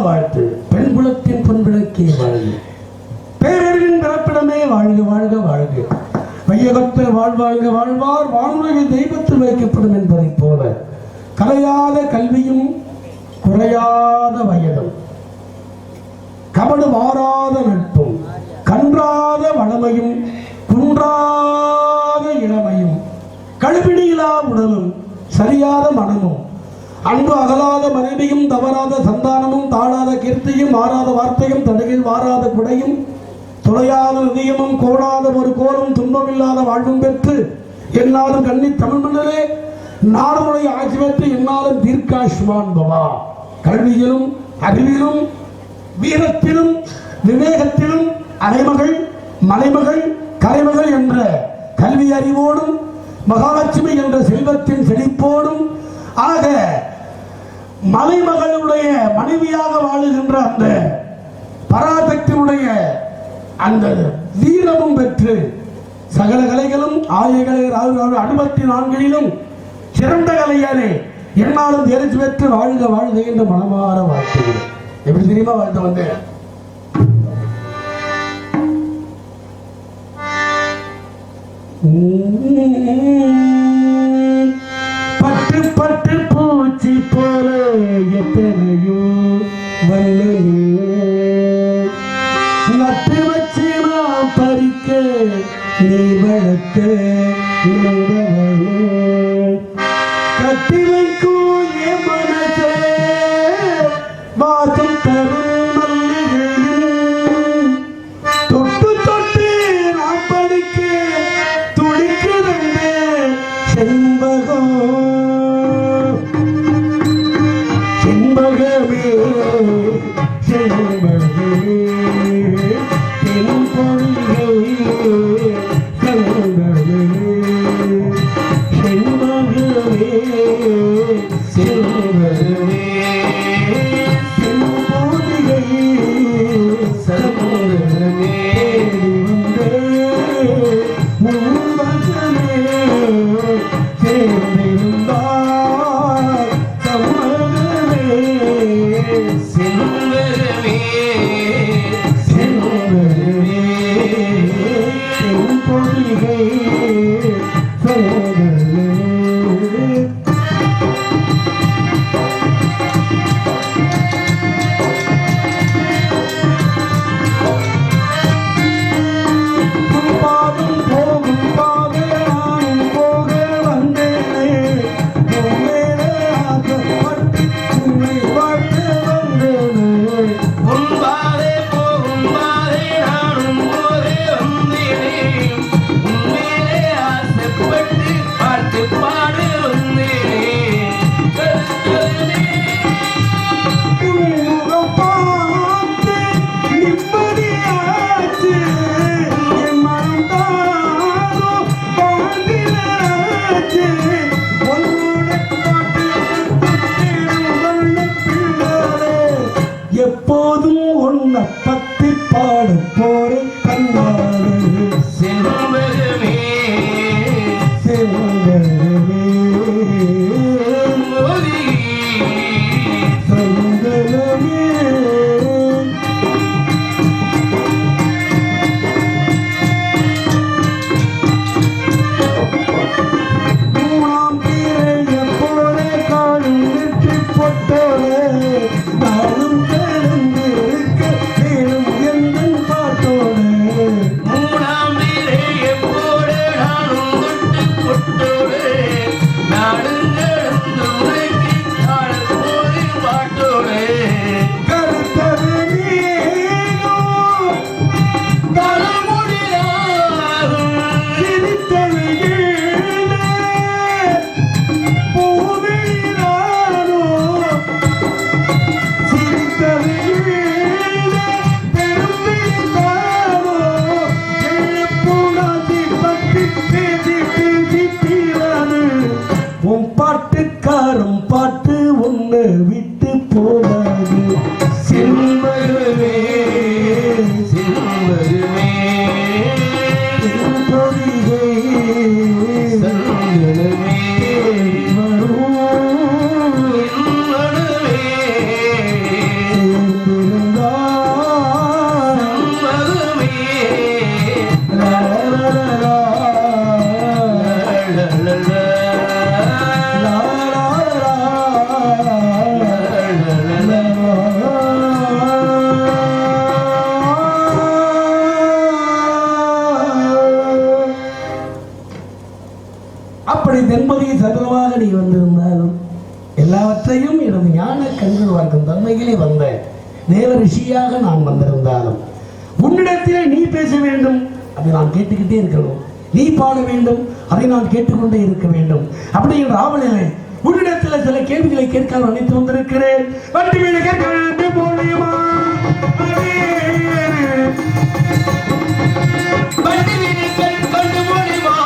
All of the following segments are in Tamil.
வாழ்த்து. பெண் குலத்தின் பொன்விளக்கே வாழ்க. பேரறிவின் பிறப்பிடமே வாழ்க வாழ்க வாழ்க. வையகத்தில் வாழ்வாழ்க வாழ்வார் வானுலகில் தெய்வத்தில் வைக்கப்படும் என்பதைப் போல கலையாத கல்வியும் குறையாத வயதும் கபடு மாறாத நட்பும் கன்றாத வளமையும் குன்றாத இளமையும் கழுபிடியிலா உடலும் சரியாத மனமும் அன்பு அகலாத மனைவியும் தவறாத சந்தானமும் தாழாத கீர்த்தியும் மாறாத வார்த்தையும் தடையில் வாராத குடையும் துளையாத நிதியமும் கோடாத ஒரு கோலும் துன்பமில்லாத வாழ்வும் பெற்று என்னாலும் கண்ணி தமிழ் மன்னரே நாடுமுறை ஆட்சி பெற்று என்னாலும் தீர்க்காஷ்மான் பவா. கல்வியிலும் அறிவிலும் வீரத்திலும் விவேகத்திலும் அரைமகள் மலைமகள் கலைமகள் என்ற கல்வி அறிவோடும் மகாலட்சுமி என்ற செல்வத்தின் செழிப்போடும் ஆக மலைமகளுடைய மனைவியாக வாழுகின்ற அந்த பராசக்தியுடைய அந்த வீரமும் பெற்று சகல கலைகளும் ஆயகளை 64 சிறந்த கலையானே என்னாலும் தேர்ச்சி பெற்று வாழ்க வாழ்க என்ற மனமாற வாழ்த்துகிறேன். எப்படி தெரியுமா வாழ்த்து வந்தேன்? பட்டு பட்டு பூச்சி போல எத்தனையோ வல்ல நட்டு வச்சு நான் பறிக்க நீ வளர்த்த கட்டி வைக்கும் என் மனசே வாசம் தரும் மல்லிகையும் தொட்டு தொட்டு நான் படிக்க துடிக்கிறே செண்பகம் செண்பகமே செண்பகமே தென் பொழிகை செண்பகமே செண்பகமே செண்பகமே தென் பொழிகை செண்பகமே எப்போதும் ஒன்ன பத்தி பாட போற கண்ணாடு செல்வமே செல்வமே சந்தனமே மூணாம் பீரைய போல காணும் நெற்றி பொட்டோலே நாளும் பாட்டுக்காரும் பாட்டு ஒன்று விட்டு போகாது செல்வமே செல்வமே பொறிகை சந்தனமே வரும் வந்தேன். தேவ ரிஷியாக நான் வந்திருந்தாலும் உன்னிடத்திலே நீ பேச வேண்டும், அதை நான் கேட்டுக்கிட்டே இருக்கணும். நீ பாட வேண்டும், அதை நான் கேட்டுக்கொண்டே இருக்க வேண்டும். அப்படி என்ற ஆவலிலே உன்னிடத்தில் சில கேள்விகளை கேட்க அழைத்து வந்திருக்கிறேன். வண்டி வீடு கேட்க போலியுமா? வண்டி வீடு கண்டு போலியுமா?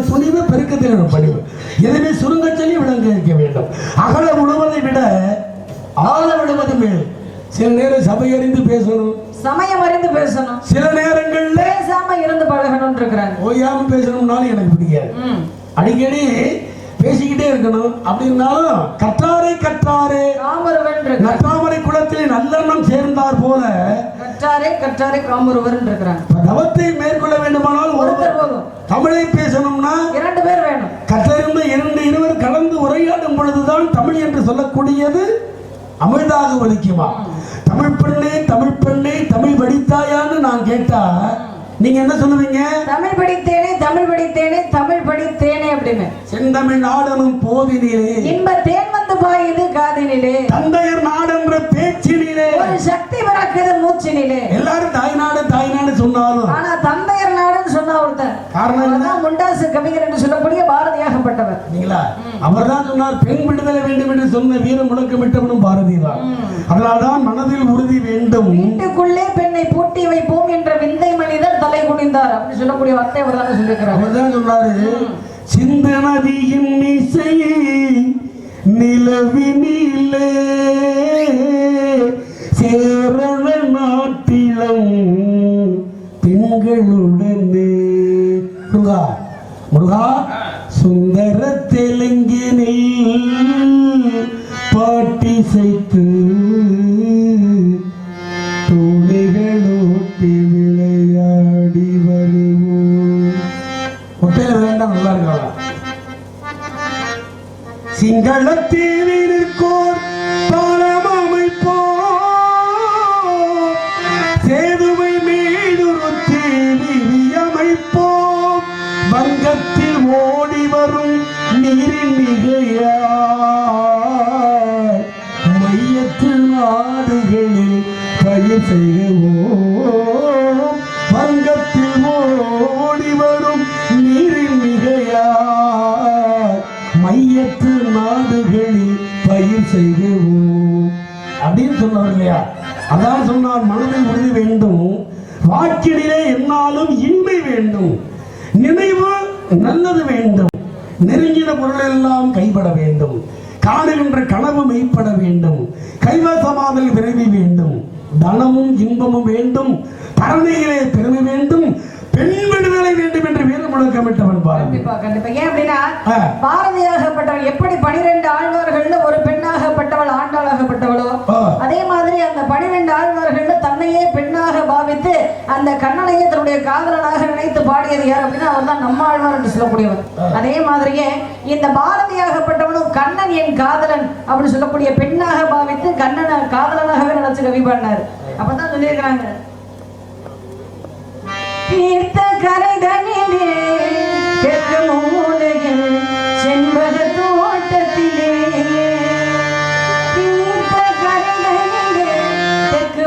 துணிவு பெருக்கத்தில் பணிவு எதுவுமே சுருங்க சொல்லி விளங்க இருக்க வேண்டும். அகல விடுவதை விட ஆழ விடுவது மேல். சில நேரம் சபை அறிந்து பேசணும், சமயம் அறிந்து பேசணும், சில நேரங்கள்ல பேசாம இருந்து பழகணும் இருக்கிறாங்க. ஓயாம பேசணும்னாலும் எனக்கு பிடிக்காது. அடிக்கடி பேசிக்கிட்டே இருக்கணும். அப்படி இருந்தாலும் கற்றாரை கற்றாரே நற்றாமரை குளத்திலே நல்லெண்ணம் சேர்ந்தார் போல கற்றாரை காமருவர் இருக்கிறாங்க. தவத்தை மேற்கொள்ள வேண்டுமானால் ஒருவர் போதும். தமிழை பேசணும்னா 2 பேர் வேணும். கற்றறிந்த 2 இருவர் கலந்து உரையாடும் பொழுதுதான் தமிழ் என்று சொல்லக்கூடியது அமிழ்தாக ஒலிக்குமா? தமிழ் பெண்ணே தமிழ் பெண்ணே தமிழ் படித்தாயான்னு நான் கேட்டா நீங்க என்ன சொல்லுவீங்க? தமிழ் படித்தேனே தமிழ் படித்தேனே தமிழ் படித்தேனே அப்படின்னு. செந்தமிழ் நாடனும் போதினிலே இன்ப தேன் வந்து பாயுது காதினிலே தந்தையர் நாடென்ற பேச்சினிலே ஒரு சக்தி பிறக்குது மூச்சினிலே. எல்லாரும் தாய்நாடு சொன்னாலும் ஆனா தந்தையர் நாடுன்னு சொன்னா ஒருத்தர் காரணம் முண்டாசு கவிஞர் என்று சொல்லக்கூடிய பாரதியாகப்பட்டவர். நீங்களா அவர் தான் சொன்னார், பெண் விடுதலை வேண்டும் என்று சொன்ன வீர முழக்கமிட்டவனும் பாரதி தான். அதனால்தான் மனதில் உறுதி வேண்டும், வீட்டுக்குள்ளே பெண்ணை பூட்டி வைப்போம் என்ற விந்தை மனிதர் தலை குனிந்தார் அப்படின்னு சொல்லக்கூடிய வார்த்தை அவர் தான் சொல்லியிருக்கிறார். அவர் தான் சொன்னாரு, சிந்து நதியின் இசையை நிலவினிலே சேரண நாட்டிலம் பெண்களுடனே முருகா முருகா சுந்தர தெலுங்கினில் பாட்டி செய்து துணிகளோட்டி விளையாடி வருவோம். ஒட்டையில வேண்டாம், நல்லா இருக்கலாம். சிங்களத்தீவிற்கோர் பாலம் அமைப்போம், சேதுவை மீதுரு தீவி அமைப்போம், வங்கத்தில் ஓடி வரும் நீரின் மிகையா மையத்து நாடுகளில் பயிர் செய்வோம், வங்கத்தில் ஓடி வரும் நீரின் மிகையா மையத்து நாடுகளில் பயிர் செய்வோம் அப்படின்னு சொன்னார் இல்லையா? அதான் சொன்னார், மனதில் உறுதி வேண்டும், வாக்கினிலே என்னாலும் இன்மை வேண்டும், நினைவு நல்லது வேண்டும், நெருங்கின பொருள் எல்லாம் கைப்பட வேண்டும், காணுகின்ற கனவு மெய்ப்பட வேண்டும், கைவசமாதல் விரைவி வேண்டும், தனமும் இன்பமும் வேண்டும், தரணியிலே பெருமை வேண்டும், பெண் விடுதலை வேண்டும் என்று வீர முழக்கமிட்டவன் பாரதி. கண்டிப்பா. ஏன் அப்படின்னா பாரதியாகப்பட்டவள் எப்படி 12 ஆழ்வார்கள்ல ஒரு பெண்ணாகப்பட்டவள் ஆண்டாளாகப்பட்டவளோ அதே மாதிரி அந்த 12 ஆழ்வார்கள்ல தன்னையே பெண்ணாக பாவித்து அந்த கண்ணனையே தன்னுடைய காதலனாக நினைத்து பாடியது யார் அப்படின்னா அவர் தான் நம்ம ஆழ்வார் என்று சொல்லக்கூடியவர். அதே மாதிரியே இந்த பாரதியாகப்பட்டவனும் கண்ணன் என் காதலன் அப்படின்னு சொல்லக்கூடிய பெண்ணாக பாவித்து கண்ணனை காதலனாகவே நினைச்சு கவி பாடினார். அப்பதான் சொல்லியிருக்கிறாங்க, தீர்த்த கரைதனிலே தெற்கு மூலையில் செண்பக தோட்டத்திலே, தீர்த்த கரைதனிலே தெற்கு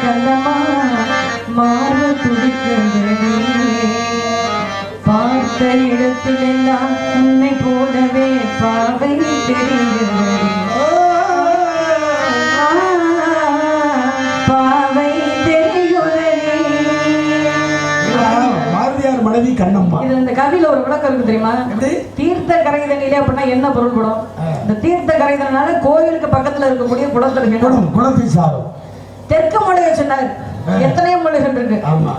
கண்ணம்மா மாறு துடிக்கிறதே பார்த்த இடத்திலெல்லாம் உன்னை போலவே பாவை தெரிகிறது பாவை பாரதியார் மனைவி கண்ணம்மா. இது இந்த கவியில ஒரு விளக்கம் இருக்கு தெரியுமா? தீர்த்த கரைதலிலே அப்படின்னா என்ன பொருள்படும்? இந்த தீர்த்த கரைதல்னால கோயிலுக்கு பக்கத்துல இருக்கக்கூடிய குளத்தை சாரும். தெற்கு மொழியை சொன்னார். எத்தனையோ மொழிகள் இருக்கு.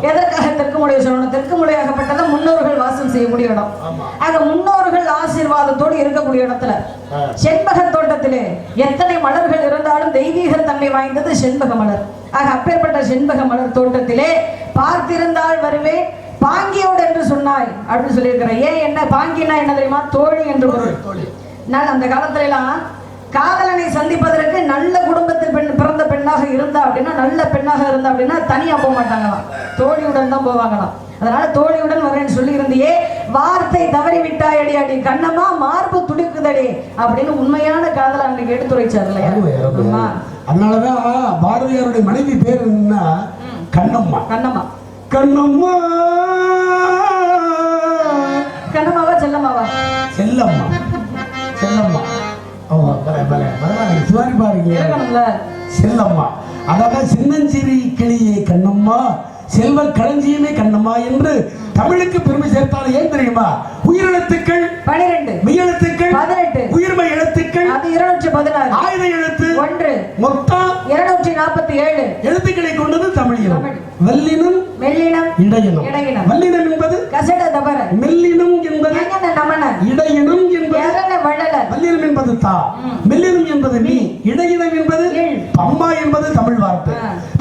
எதற்காக தெற்கு மொழியை சொல்லணும்? தெற்கு மொழியாகப்பட்டது முன்னோர்கள் வாசம் செய்யக்கூடிய இடம். ஆக முன்னோர்கள் ஆசீர்வாதத்தோடு இருக்கக்கூடிய இடத்துல செண்பக தோட்டத்திலே எத்தனை மலர்கள் இருந்தாலும் தெய்வீக தன்மை வாய்ந்தது செண்பக மலர். ஆக அப்பேற்பட்ட செண்பக மலர் தோட்டத்திலே பார்த்திருந்தால் வருவேன் பாங்கியோடு என்று சொன்னாய் அப்படின்னு சொல்லியிருக்கிற. ஏன் என்ன பாங்கினா என்ன தெரியுமா? தோழி என்று பொருள். நான் அந்த காலத்துல எல்லாம் காதலனை சந்திப்பதற்கு நல்ல குடும்பத்தில் பிறந்த பெண்ணாக இருந்தா அப்படின்னா, நல்ல பெண்ணாக இருந்தா அப்படின்னா தனியா போக மாட்டாங்களாம், தோழியுடன் தான் போவாங்களாம். அதனால தோழியுடன் வரேன்னு சொல்லி இருந்தியே, வார்த்தை தவறி விட்டாய் அடி அடி கண்ணம்மா மார்பு துடிக்குதடி அப்படின்னு உண்மையான காதல அன்னைக்கு எடுத்துரைச்சார் இல்லையா? அதனாலதான் பாரதியாருடைய மனைவி பேர் என்ன? கண்ணம்மா. கண்ணம்மா. கண்ணம்மா. கண்ணம்மாவா செல்லம்மாவா? செல்லம்மா. செல்லம்மா. செல்லம்மா. அதாவது சின்னஞ்சிறி கிளியே கண்ணம்மா, செல்வ களஞ்சியமே கண்ணம்மா என்று தமிழுக்கு பெருமை சேர்த்தால் ஏன் தெரியுமா? உயிரெழுத்துக்கள் 12, மெய்யெழுத்துக்கள் 18, உயிர்மை எழுத்துக்கள் 216, ஆயுத எழுத்து 1, மொத்தம் 247 எழுத்துக்களை கொண்டது தமிழ் இனம். வல்லினம், மெல்லினம், இடையினம். வல்லினம் என்பது கசட தபர, மெல்லினம் என்பது நமன, இடையினம் என்பது வள்ளல, வல்லினம் என்பது தா, மெல்லினம் என்பது நீ, இடையினம் என்பது அம்மா என்பது தமிழ் வார்த்தை,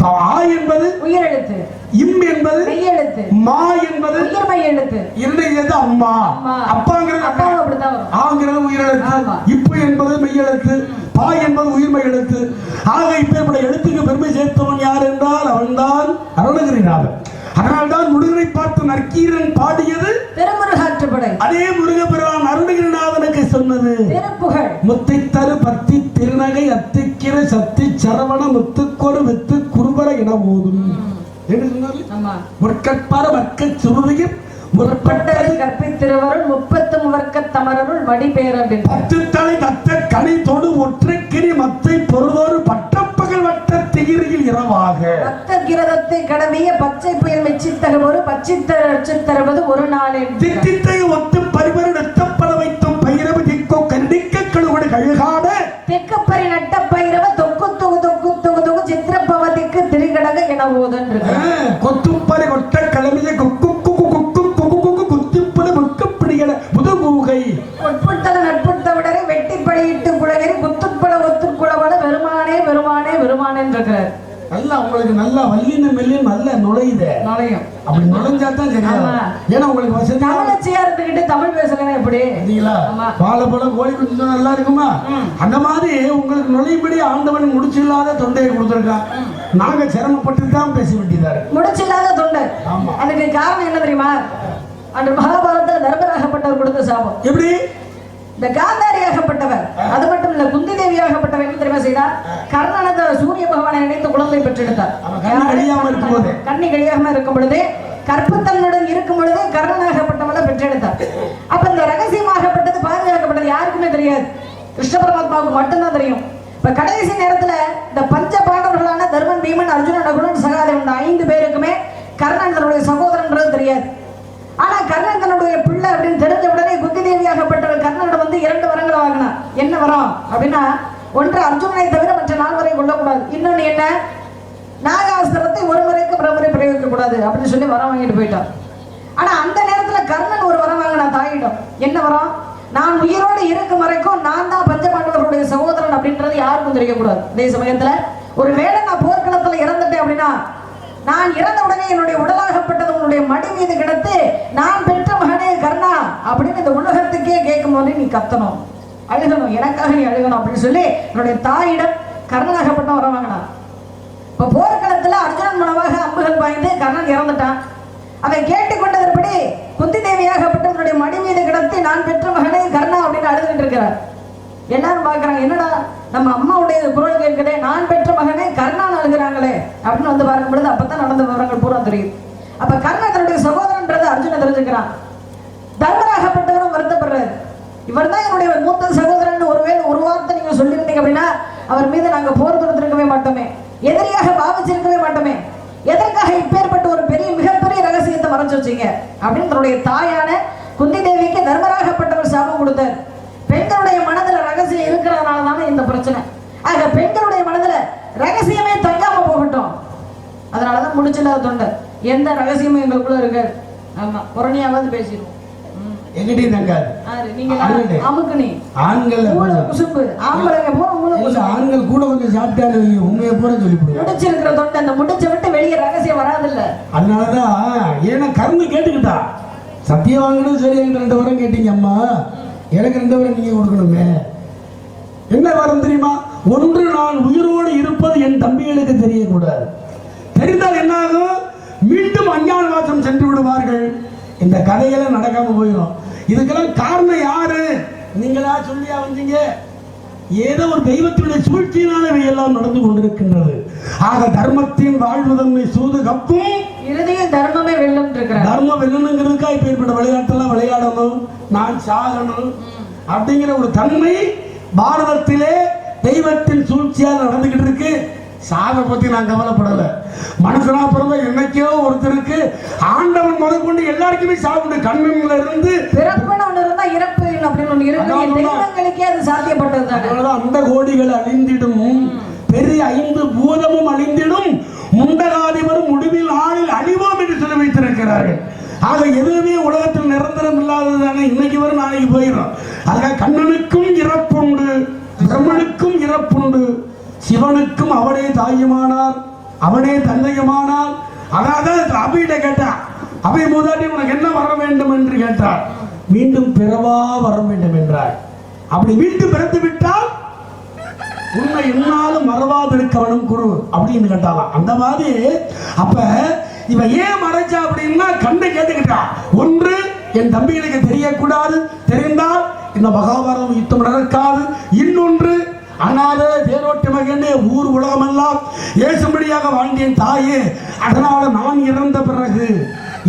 ஆ என்பது உயிரெழுத்து, இம் என்பது மெய்யெழுத்து, மா என்பது உயிர்மை எழுத்து, இரண்டு அம்மா, அப்பாங்கிறது அப்பாவும் அப்படிதான் வரும், ஆங்கிறது உயிரெழுத்து, இப்பு என்பது மெய்யெழுத்து, பா என்பது உயிர்மை எழுத்து. ஆக இப்பேற்பட்ட எழுத்துக்கு பெருமை சேர்த்தவன் யார் என்றால் அவன்தான் அருணகிரிநாதன். அதனால்தான் முருகனை பார்த்து நற்கீரன் பாடியது திருமுருகாற்றுப்படை. அதே முருகப்பெருமான் அருணகிரிநாதனுக்கு சொன்னது திருப்புகழ். முத்தை தரு பத்தி திருநகை அத்திக்கிற சத்தி சரவண முத்துக்கொரு வித்து குருபர என போதும் என்று சொன்னார். முற்கற்பார மற்க சுருதியும் முற்பட்டது கற்பித்திருவருள் 30 வர்க்க தமரருள் மடி பேர் அப்படின்னு 10 தலை தத்த கனி தொடு ஒற்றை கிரி மத்தை பொருளோடு பட்டப்பகல் வட்ட திகிரியில் இரவாக பத்த கிரதத்தை கடவிய பச்சை புயல் மெச்சித்தருவது பச்சித்தருவது ஒரு நாள் தித்தித்தை ஒத்து பரிவரு நெத்தப்பட வைத்தும் பயிரவு திக்கோ கண்டிக்க கழுவடு கழுகாட தெக்கப்பரி நட்ட பயிரவ தொக்கு தொகு தொக்கு தொகு தொகு சித்திரப்பவதிக்கு திரிகடக என போதன் கொத்துப்பறை கொட்ட கிளம்பிய குக்கு நட்புத்தவிடரை வெட்டி படையிட்டு குழகரி புத்துப்பட ஒத்துக்குளவட வெறுமானே வெறுமானே வெறுமானே இருக்கிறார். நல்லா உங்களுக்கு நல்லா வல்லின மெல்லியும் நல்ல நுழையும். அப்படி நுழைஞ்சா தான் தெரியும். ஏன்னா உங்களுக்கு வசதி தமிழச்சியாரத்துக்கிட்ட தமிழ் பேசுறேன் எப்படி பாலை போல கோழி குஞ்சு நல்லா இருக்குமா? அந்த மாதிரி உங்களுக்கு நுழையும்படி ஆண்டவன் முடிச்சில்லாத தொண்டையை கொடுத்துருக்கான். நாங்க சிரமப்பட்டு தான் பேச வேண்டியதா முடிச்சில்லாத தொண்டை. அதுக்கு காரணம் என்ன தெரியுமா? அன்று மகாபாரதத்தில் தர்மராகப்பட்டவர் கொடுத்த சாபம். எப்படி? இந்த காந்தாரியாகப்பட்டவர், அது மட்டும் இல்ல குந்தி தேவியாகப்பட்டவர் என்ன தெரியுமா செய்தார்? கர்ணனத்தை சூரிய பகவானை நினைத்து குழந்தை பெற்றெடுத்தார். கண்ணி கழியாம இருக்கும் பொழுது, கற்புத்தன்னுடன் இருக்கும் பொழுது கர்ணனாகப்பட்டவரை பெற்றெடுத்தார். அப்ப இந்த ரகசியமாகப்பட்டது பாதுகாக்கப்பட்டது யாருக்குமே தெரியாது, கிருஷ்ண பரமாத்மாவுக்கு மட்டும்தான் தெரியும். இப்ப கடைசி நேரத்துல இந்த பஞ்ச பாண்டவர்களான தர்மன், பீமன், அர்ஜுனன், நகுலன், சகாதேவன் 5 பேருக்குமே கர்ணன் தன்னுடைய சகோதரன்றது தெரியாது. ஆனா கர்ணன் தன்னுடைய பிள்ளை அப்படின்னு தெரிஞ்ச உடனே குந்தி தேவியாகப்பட்டவர் கர்ணனிடம் வந்து 2 வரங்களை வாங்கினார். என்ன வரம் அப்படின்னா, ஒன்று அர்ஜுனனை தவிர மற்ற 4 வரை கொள்ளக்கூடாது, இன்னொன்னு என்ன நாகாஸ்திரத்தை ஒரு முறைக்கு பரமுறை பிரயோகிக்க கூடாது அப்படின்னு சொல்லி வரம் வாங்கிட்டு போயிட்டார். ஆனா அந்த நேரத்துல கர்ணன் ஒரு வரம் வாங்கினா தாயிடம். என்ன வரம்? நான் உயிரோடு இருக்கும் வரைக்கும் நான் தான் பஞ்சபாண்டவர்களுடைய சகோதரன் அப்படின்றது யாருக்கும் தெரியக்கூடாது. அதே சமயத்துல ஒரு வேளை நான் போர்க்களத்துல இறந்துட்டேன் அப்படின்னா, நான் இறந்த உடனே என்னுடைய உடலாகப்பட்டது உன்னுடைய மடி மீது கிடத்து நான் பெற்ற மகனே கர்ணா அப்படின்னு இந்த உலகத்துக்கே கேட்கும் போது நீ கத்தணும், அழுகணும், எனக்காக நீ அழுகணும் அப்படின்னு சொல்லி என்னுடைய தாயிடம் கர்ணனாகப்பட்ட வர வாங்கினான். இப்ப போர்க்களத்துல அர்ஜுனன் மூலமாக அம்புகள் பாய்ந்து கர்ணன் இறந்துட்டான். அதை கேட்டுக்கொண்டதற்படி குந்தி தேவியாகப்பட்ட என்னுடைய மடி மீது கிடத்தி நான் பெற்ற மகனே கர்ணா அப்படின்னு அழுதுகிட்டு இருக்கிறார். எல்லாரும் பாக்குறாங்க, என்னடா நம்ம அம்மாவுடைய குரல் கேட்கிறேன், நான் பெற்ற மகனே கர்ணான் அழுகிறாங்க வராங்களே அப்படின்னு வந்து பார்க்கும் பொழுது அப்பதான் நடந்த விவரங்கள் பூரா தெரியுது. அப்ப கர்ணன் தன்னுடைய சகோதரன்றது அர்ஜுனன் தெரிஞ்சுக்கிறான். தர்மராகப்பட்டவரும் வருத்தப்படுறாரு. இவர் தான் என்னுடைய மூத்த சகோதரன், ஒருவேளை ஒரு வார்த்தை நீங்க சொல்லியிருந்தீங்க அப்படின்னா அவர் மீது நாங்க போர் தொடுத்திருக்கவே மாட்டோமே, எதிரியாக பாவிச்சிருக்கவே மாட்டோமே, எதற்காக இப்பேற்பட்ட ஒரு பெரிய மிகப்பெரிய ரகசியத்தை மறைச்சு வச்சீங்க அப்படின்னு தன்னுடைய தாயான குந்தி தேவிக்கு தர்மராகப்பட்டவர் சாபம் கொடுத்தார். பெண்களுடைய மனதுல ரகசியம் இருக்கிறதுனால தானே இந்த பிரச்சனை. ஆக பெண்களுடைய மனதுல ரகசியமே தங்காம போகட்டும், அதனாலதான் முடிச்சில்லாத தொண்டை எந்த ரகசியமும் எங்களுக்குள்ள இருக்காது. ஆமா, புறணியாவது பேசிடுவோம். எங்கிட்டையும் தங்காது. ஆண்கள் கூட கொஞ்சம் சாப்பிட்டாரு உண்மையை பூரா சொல்லிவிடுவோம். முடிச்சிருக்கிற தொண்டை அந்த முடிச்ச விட்டு வெளியே ரகசியம் வராது இல்ல. அதனாலதான் ஏன்னா கர்ண கேட்டுக்கிட்டா சத்தியம் வாங்கணும். சரி, எனக்கு 2 வரம் கேட்டீங்க அம்மா, எனக்கு 2 வரம் நீங்க கொடுக்கணுமே. என்ன வரம் தெரியுமா? ஒன்று, நான் உயிரோடு இருப்பது என் தம்பிகளுக்கு தெரியக்கூடாது. தெரிந்தால் என்ன ஆகும்? மீண்டும் அஞ்ஞான வாசம் சென்று விடுவார்கள். இந்த கதையெல்லாம் நடக்காம போயிடும். இதுக்கெல்லாம் காரணம் யாரு? நீங்களா சொல்லியா வந்தீங்க? ஏதோ ஒரு தெய்வத்தினுடைய சூழ்ச்சியினால எல்லாம் நடந்து கொண்டிருக்கின்றது. ஆக தர்மத்தின் வாழ்வதன்மை சூது கப்பும் இறுதியில் தர்மமே வெல்லும் இருக்கிறார். தர்மம் வெல்லணுங்கிறதுக்கா இப்ப ஏற்பட்ட விளையாட்டெல்லாம் விளையாடணும், நான் சாகணும் அப்படிங்கிற ஒரு தன்மை பாரதத்திலே தெய்வத்தின் சூழ்ச்சியால் நடந்துகிட்டு இருக்கு. சாவை பத்தி நான் கவலைப்படல. மனுஷனா பிறந்த என்னைக்கோ ஒருத்தருக்கு ஆண்டவன் முதற்கொண்டு எல்லாருக்குமே சாவு. கண்ணன்ல இருந்து பிறப்புன்னு ஒண்ணு இருந்தா இறப்பு அப்படின்னு ஒண்ணு இருக்கு. தெய்வங்களுக்கே அது சாத்தியப்பட்டது. அதனாலதான் அந்த கோடிகள் அழிந்திடும், பெரிய 5 பூதமும் அழிந்திடும், முண்டகாதிபரும் முடிவில் ஆளில் அழிவோம் என்று சொல்லி வைத்திருக்கிறார்கள். ஆக எதுவுமே உலகத்தில் நிரந்தரம் இல்லாதது தானே. இன்னைக்கு வரும் நாளைக்கு போயிடும். அதுக்காக கண்ணனுக்கும் இறப்புண்டு, பிரம்மனுக்கும் இறப்புண்டு, சிவனுக்கும் அவனே தாயுமானார், அவனே தந்தையுமானார். அதாவது அபியிட கேட்டார், அபி மூதாட்டி உனக்கு என்ன வர வேண்டும் என்று கேட்டார். மீண்டும் பிறவா வர வேண்டும் என்றார். அப்படி மீண்டும் பிறந்து விட்டால் உன்னை என்னாலும் மறவாதிருக்கவனும் குரு அப்படின்னு கேட்டாலாம். அந்த மாதிரி அப்ப இவன் ஏன் மறைச்சா அப்படின்னா கண்ணை கேட்டுக்கிட்டா. ஒன்று, என் தம்பிகளுக்கு தெரியக்கூடாது, தெரிந்தால் இந்த மகாபாரதம் யுத்தம் நடக்காது. இன்னொன்று, அனாத தேரோட்டி மகனே, ஊர் உலகமெல்லாம் ஏசும்படியாக வாழ்ந்தேன் தாயே, அதனால நான் இறந்த பிறகு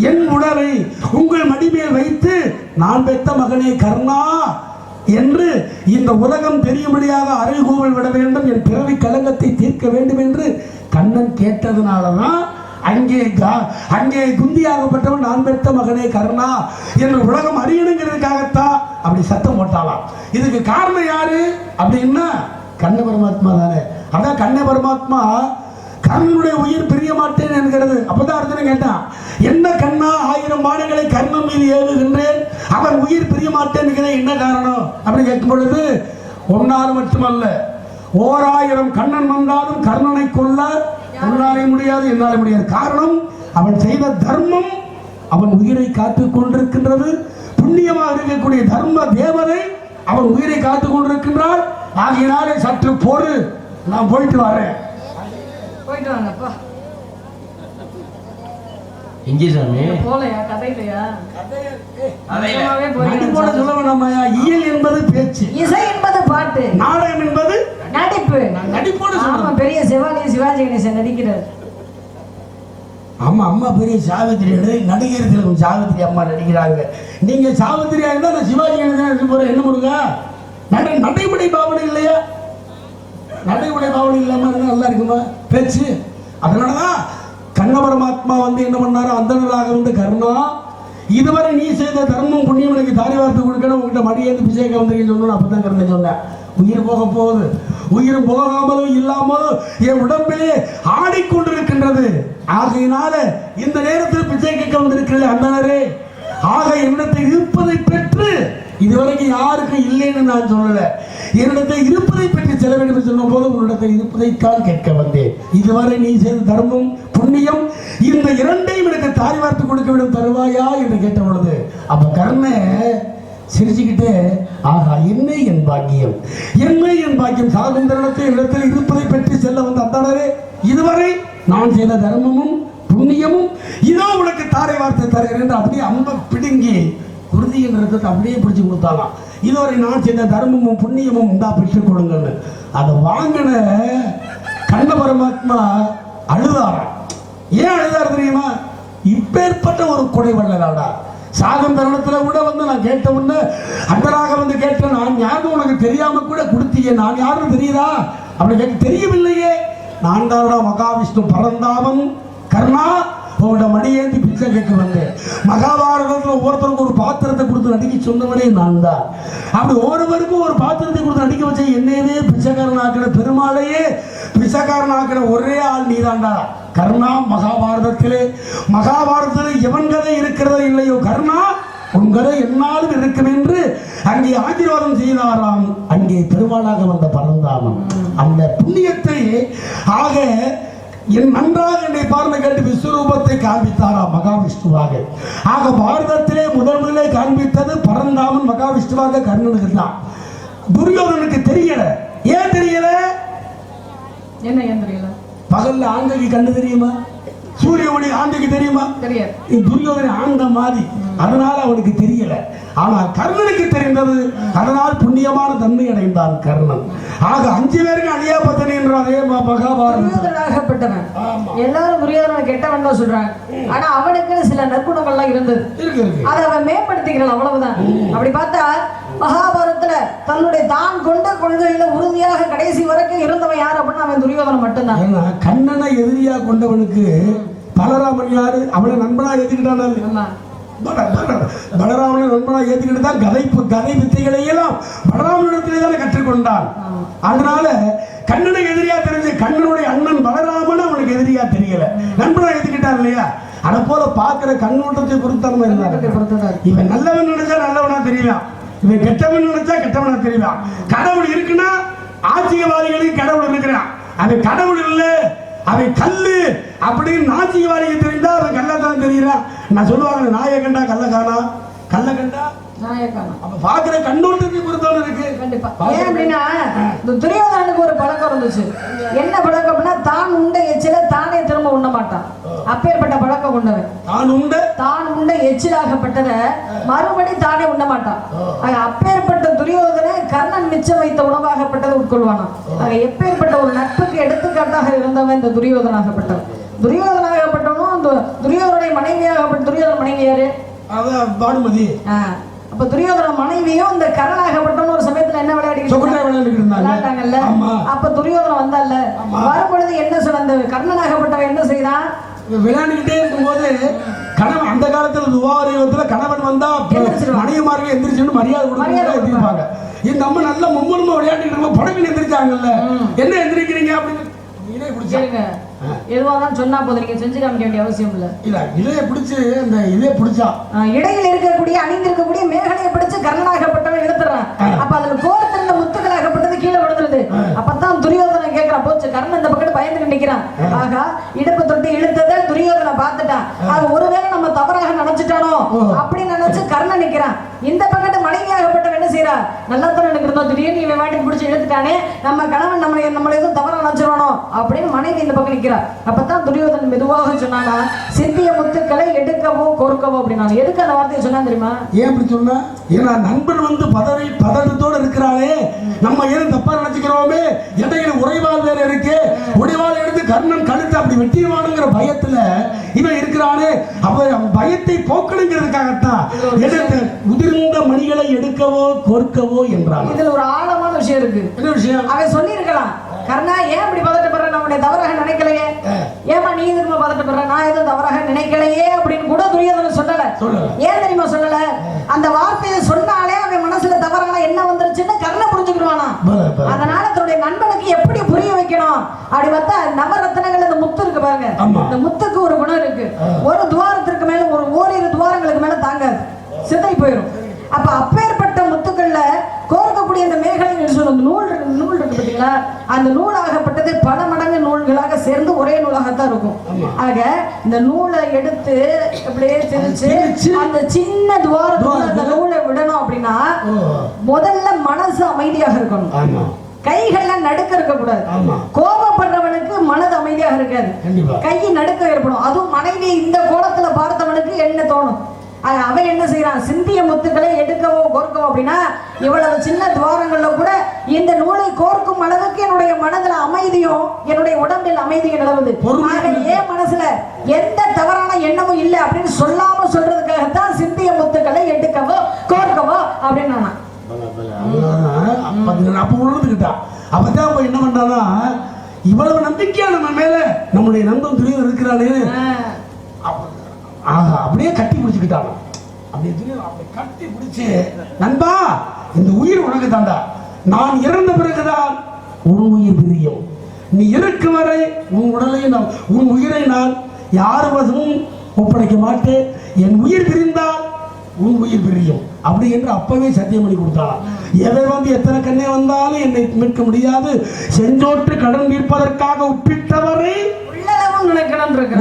என் உடலை உங்கள் மடிமேல் வைத்து நான் பெற்ற மகனே கர்ணா என்று இந்த உலகம் தெரியும்படியாக அறைகூவல் விட வேண்டும், என் பிறவி கலங்கத்தை தீர்க்க வேண்டும் என்று கண்ணன் கேட்டதுனாலதான் அங்கே குந்தியாகப்பட்டவன் நான் பெற்ற மகனே கர்ணா என்று உலகம் அறியணுங்கிறதுக்காகத்தான் அப்படி சத்தம் போட்டாலாம். இதுக்கு காரணம் யாரு அப்படின்னா கண்ண பரமாத்மா தானே. அதான் கண்ண பரமாத்மா கர்ணனுடைய உயிர் பிரிய மாட்டேன் என்கிறது. அப்பதான் அர்ஜுனன் கேட்டான், என்ன கண்ணா 1000 மாடுகளை கர்ணன் மீது ஏவுகின்றேன், அவன் உயிர் பிரிய மாட்டேன் என்ன காரணம் அப்படின்னு கேட்கும் பொழுது, ஒன்னாலும் மட்டுமல்ல 1000 கண்ணன் வந்தாலும் கர்ணனை கொல்ல உன்னாலே முடியாது, என்னாலே முடியாது. காரணம், அவன் செய்த தர்மம் அவன் உயிரை காத்துக் கொண்டிருக்கின்றது. புண்ணியமாக இருக்கக்கூடிய தர்ம தேவதை அவன் உயிரை காத்துக் கொண்டிருக்கின்றாள். ஆகினாலே சற்று பொறு, நான் போயிட்டு வரேன். போயிட்டு வாங்கப்பா. இங்கே சாமி போலையா கதையிலையா? இயல் என்பது பேச்சு, இசை என்பது பாட்டு, நாடகம் என்பது நடிப்பு. நடிப்போடு பெரிய சிவாஜி கணேசன் நடிக்கிறார். ஆமா, அம்மா பெரிய சாவித்திரி நடிகர்கள், சாவித்திரி அம்மா நடிக்கிறாங்க. நீங்க சாவித்திரியா இருந்தா நான் சிவாஜி கணேசன் போறேன். என்ன முருகா, நடைமுறை பாவனை இல்லையா? நடைமுறை பாவனை இல்லாம இருந்தா நல்லா இருக்குமா பேச்சு? அதனாலதான் கண்ண பரமாத்மா என்ன பண்ணாரு, அந்தனராக கர்ணா, இதுவரை நீ செய்த தர்மம் புண்ணியம் எனக்கு தாரி வார்த்தை கொடுக்கணும், உங்ககிட்ட மடியேந்து பிச்சைக்க வந்திருக்கேன்னு சொன்னோம். அப்பதான் கர்ணன் சொன்னேன், உயிர் போக போகுது, உயிர் போகாமலும் இல்லாமலும் என் உடம்பிலே ஆடிக்கொண்டிருக்கின்றது. ஆகையினால இந்த நேரத்தில் பிச்சை கேட்க வந்திருக்கிறது அந்தனரே. ஆக என்னிடத்தை இருப்பதை பெற்று, இதுவரைக்கும் யாருக்கும் இல்லைன்னு நான் சொல்லல, என்னிடத்தை இருப்பதை பெற்று செல்ல வேண்டும் என்று சொன்ன போது உன்னிடத்தை இருப்பதைத்தான் கேட்க வந்தேன். இதுவரை நீ செய்த தர்மம் புண்ணியம் இந்த இரண்டையும் எனக்கு தாரி வார்த்து கொடுக்க வேண்டும், தருவாயா என்று கேட்ட பொழுது அப்ப கர்ண சிரிச்சுக்கிட்டே, ஆகா என்ன என் பாக்கியம், என்ன என் பாக்கியம், சாகுந்தரத்தை இடத்தில் இருப்பதை பெற்று செல்ல வந்த அந்தனரே, இதுவரை நான் செய்த தர்மமும் புண்ணியமும் இதோ உனக்கு தாரை வார்த்தை தருகிறேன் என்று அப்படியே அம்ப பிடுங்கி குருதியின் ரத்தத்தை அப்படியே பிடிச்சு கொடுத்தாலாம். இதுவரை நான் செய்த தர்மமும் புண்ணியமும் இந்தா பெற்றுக் கொடுங்கன்னு அதை வாங்கின கண்ண பரமாத்மா அழுதாரா. ஏன் அழுதாரு தெரியுமா? இப்பேற்பட்ட ஒரு கொடை வள்ளலாடா. சாகும் தருணத்துல கூட வந்து நான் கேட்ட உடனே அன்பராக வந்து கேட்டேன், நான் யாரும் உனக்கு தெரியாம கூட கொடுத்தீங்க, நான் யாரும் தெரியுதா அப்படி கேட்க, தெரியவில்லையே, நான் தானடா மகாவிஷ்ணு பரந்தாமன் கர்ணா, உங்களோட மடியேந்தி பிச்சை கேட்க வந்தேன். மகாபாரதத்தில் ஒவ்வொருத்தருக்கும் ஒரு பாத்திரத்தை கொடுத்து நடிக்க சொன்னவனே நான் தான். அப்படி ஒவ்வொருவருக்கும் ஒரு பாத்திரத்தை கொடுத்து நடிக்க வச்ச என்னையவே பிச்சைக்காரனாக்கிற பெருமாளையே பிச்சைக்காரனாக்கிற ஒரே ஆள் நீதாண்டா கர்ணா. மகாபாரதத்தில் எவன் கதை இருக்கிறதோ இல்லையோ கர்ணா, உன் கதை என்னாலும் இருக்கும் என்று அங்கே ஆசீர்வாதம் செய்தாராம். அங்கே பெருமாளாக வந்த பரந்தாமன் அந்த புண்ணியத்தை ஆக என் நன்றாக என்னை பார்வை கேட்டு விஸ்வரூபத்தை காண்பித்தாராம் மகாவிஷ்ணுவாக. ஆக பாரதத்திலே முதலே காண்பித்தது பரந்தாமன் மகாவிஷ்ணுவாக கர்ணனுக்கு தான். துரியோதனுக்கு தெரியல. ஏன் தெரியல? என்ன ஏன் தெரியல? பகல்ல ஆண்டைக்கு கண்ணு தெரியுமா? சூரிய ஒளி ஆண்டைக்கு தெரியுமா? தெரியாது. துரியோதனை ஆண்ட மாதிரி, அதனால அவனுக்கு தெரியல. ஆனா கர்ணனுக்கு தெரிந்தது. அதனால் புண்ணியமான தன்மை அடைந்தான் கர்ணன். ஆக 5 பேருக்கு அழியா பத்தனி என்ற அதே மகாபாரதப்பட்டவன். எல்லாரும் துரியோதனை கெட்டவன் தான் சொல்றாங்க. ஆனா அவனுக்கு சில நற்குணங்கள்லாம் இருந்தது, அதை அவன் மேம்படுத்திக்கிறான், அவ்வளவுதான். அப்படி பார்த்தா மகாபாரதத்துல தன்னுடைய தான் கொண்ட கொள்கையில உறுதியாக கடைசி வரைக்கும் இருந்தவன் யார் அப்படின்னா அவன் துரியோதனன் மட்டும்தான். கண்ணனை எதிரியா கொண்டவனுக்கு பலராமன் யாரு? அவனை நண்பனா ஏத்துக்கிட்டான். பலராமனை நண்பனா ஏத்துக்கிட்டு தான் கதை வித்தைகளை எல்லாம் பலராமனிடத்திலே தானே கற்றுக்கொண்டான். அதனால கண்ணனை எதிரியா தெரிஞ்சு கண்ணனுடைய அண்ணன் பலராமன் அவனுக்கு எதிரியா தெரியல, நண்பனா ஏத்துக்கிட்டான் இல்லையா? அதை போல பாக்குற கண்ணோட்டத்தை பொறுத்தவன் இருந்தார். இவன் நல்லவன் நினைச்சா நல்லவனா தெரியலாம், இவன் கெட்டவன் நினைச்சா கெட்டவனா தெரியலாம். கடவுள் இருக்குன்னா ஆட்சியவாதிகளுக்கு கடவுள் இருக்கிறான், அவன் கடவுள் இல்லை அவன் கல்லு அப்படின்னு நாசிகவாதிக்கு தெரிந்தா அவன் கள்ளத்தான் தெரியுறான். நான் சொல்லுவாங்க, நாயை கண்டா கள்ளக்கானா, கள்ள கண்டா அப்ப பாக்குற கண்ணோட்டத்தை பொறுத்தவரை இருக்கு. கண்டிப்பா. ஏன் அப்படின்னா இந்த துரியோதனுக்கு ஒரு பழக்கம் இருந்துச்சு. என்ன பழக்கம் அப்படின்னா தான் உண்ட எச்சில தானே திரும்ப உண்ண மாட்டான். அப்பேற்பட்ட பழக்கம் கொண்டவன். தான் உண்ட எச்சிலாகப்பட்டதை மறுபடி தானே உண்ண மாட்டான். அப்பேற்பட்ட துரியோதனை கர்ணன் மிச்சம் வைத்த உணவாகப்பட்டதை உட்கொள்வானா. எப்பேற்பட்ட ஒரு நட்புக்கு எடுத்துக்காட்டாக இருந்தவன் இந்த துரியோதனாகப்பட்டவன். துரியோதனாகப்பட்டவனும் அந்த துரியோதனுடைய மனைவியாகப்பட்ட துரியோதன மனைவி யாரு? பானுமதி. அப்ப துரியோதன மனைவியும் இந்த கர்ணனாகப்பட்டவன் ஒரு சமயத்துல என்ன விளையாடிட்டாங்கல்ல. அப்ப துரியோதனம் வந்தால வரும்பொழுது என்ன சொன்ன, அந்த கர்ணனாகப்பட்டவன் என்ன செய்தான்? விளையாண்டுகிட்டே இருக்கும்போது கணவன், அந்த காலத்துல துவாரயுகத்துல கணவன் வந்தா மனைவிமார்கள் எந்திரிச்சு மரியாதை கொடுப்பாங்க. இந்த அம்மா நல்ல மும்முரமா விளையாண்டுட்டு இருக்கும் படகு எந்திரிச்சாங்கல்ல, என்ன எந்திரிக்கிறீங்க அப்படின்னு எதுவாதான் சொன்னா போதும், நீங்க செஞ்சு காமிக்க வேண்டிய அவசியம் இல்ல. இதைய பிடிச்சு அந்த இதைய பிடிச்சா இடையில் இருக்கக்கூடிய அணிந்திருக்கக்கூடிய மேகலையை பிடிச்சு கர்ணனாகப்பட்டவன் எடுத்துறான். அப்ப அதுல கோரத்திருந்த முத்துக்களாகப்பட்டது கீழே விழுந்துருது. அப்பதான் துரியோதனை கேட்கிறான், போச்சு கர்ணன் இந்த பக்கத்து பயந்துட்டு நிக்கிறான். ஆகா, இடுப்பு தொட்டி இழுத்ததை துரியோதனை பார்த்துட்டான். அது ஒருவேளை நம்ம தவறாக நினைச்சிட்டானோ அப்படின்னு நினைச்சு கர்ணன் நிக்கிறான். இந்த பக்கத்து மனைவியாகப்பட்டவன் என்ன செய்யறா, நல்லா தான் எனக்கு இருந்தோம், திடீர்னு இவன் வாட்டி பிடிச்சி இழுத்துட்டானே, நம்ம கணவன் நம்மளை எதுவும் தவறா நினைச்சிருவானோ அப்படின்னு மனைவி இந்த பக்கம் நிக்கிறான். அப்பதான் துரியோதனன் மெதுவாக சொன்னானா, சிந்திய முத்துக்களை எடுக்கவோ கொடுக்கவோ அப்படின்னா. எதுக்கு அந்த வார்த்தையை சொன்னா தெரியுமா? ஏன் அப்படி சொன்னா? ஏன்னா நண்பன் வந்து பதட்டத்தோடு இருக்கிறாளே, நம்ம ஏன் தப்பா நினைச்சுக்கிறோமே, இடையில உறைவாள் வேற இருக்கு, உடைவாள் எடுத்து கர்ணன் கழுத்து அப்படி வெட்டிடுவானுங்கிற பயத்துல இவன் இருக்கிறானே, அவன் பயத்தை போக்கணுங்கிறதுக்காகத்தான் எடுத்து உதிர்ந்த மணிகளை எடுக்கவோ கொடுக்கவோ என்றான். இதுல ஒரு ஆழமான விஷயம் இருக்கு. என்ன விஷயம்? அவன் சொல்லி இருக்கலாம், கர்ணா ஏன் இப்படி பதட்டப்படுற, நம்முடைய தவறாக நினைக்கலையே, ஏமா நீ திரும்ப பதட்டப்படுற, நான் எதுவும் தவறாக நினைக்கலையே அப்படின்னு கூட துரியோதனன் சொல்லல. ஏன் தெரியுமா சொல்லல? அந்த வார்த்தையை சொன்னாலே அவன் மனசுல தவறான என்ன வந்துருச்சுன்னு கர்ணன் புரிஞ்சுக்கிடுவானா. அதனால தன்னுடைய நண்பனுக்கு எப்படி புரிய வைக்கணும் அப்படி பார்த்தா, நவரத்னங்கள் இந்த முத்து இருக்கு பாருங்க, இந்த முத்துக்கு ஒரு குணம் இருக்கு. ஒரு துவாரத்திற்கு மேல ஒரு ஓரிரு துவாரங்களுக்கு மேல தாங்காது, சிதறி போயிடும். அப்ப அப்பேற்பட்ட முத்துக்கள்ல கோர்க்கக்கூடிய அந்த மேகலை நூல் இருக்கு பார்த்தீங்களா, அந்த நூலாகப்பட்டது பல மடங்கு நூல்களாக சேர்ந்து ஒரே நூலாகத்தான் இருக்கும். ஆக இந்த நூலை எடுத்து அப்படியே திரிச்சு அந்த சின்ன துவாரத்துக்குள்ள அந்த நூலை விடணும் அப்படின்னா முதல்ல மனசு அமைதியாக இருக்கணும், கைகள்ல நடுக்க இருக்க கூடாது. கோபப்படுறவனுக்கு மனது அமைதியாக இருக்காது, கை நடுக்க ஏற்படும். அதுவும் மனைவி இந்த கோலத்துல பார்த்தவனுக்கு என்ன தோணும், அவன் என்ன செய்யறான்? சிந்திய முத்துக்களை எடுக்கவோ கோர்க்கவோ அப்படின்னா இவ்வளவு சின்ன துவாரங்கள்ல கூட இந்த நூலை கோர்க்கும் அளவுக்கு என்னுடைய மனதுல அமைதியும் என்னுடைய உடம்பில் அமைதியும் நிலவுது. ஏன் மனசுல எந்த தவறான எண்ணமும் இல்லை அப்படின்னு சொல்லாம சொல்றதுக்காகத்தான் சிந்திய முத்துக்களை எடுக்கவோ கோர்க்கவோ அப்படின்னு அப்ப உணர்ந்துக்கிட்டான். அப்பதான் என்ன பண்றானா, இவ்வளவு நம்பிக்கையா நம்ம மேல நம்முடைய நண்பன் துணிவர் இருக்கிறானே அப்படியே கட்டி பிடிச்சுக்கிட்டாங்க. அப்படியே கட்டி பிடிச்சு, நண்பா இந்த உயிர் உனக்கு தாண்டா, நான் இறந்த பிறகுதான் உன் உயிர் பிரியும். நீ இருக்கும் வரை உன் உடலை உன் உயிரை நான் யார் வசமும் ஒப்படைக்க மாட்டேன். என் உயிர் பிரிந்தால் உன் உயிர் பிரியும் அப்படி என்று அப்பவே சத்தியம் பண்ணி கொடுத்தான். எதை எத்தனை கண்ணே வந்தாலும் என்னை மீட்க முடியாது. செஞ்சோற்று கடன் தீர்ப்பதற்காக ஒப்பிட்டவரை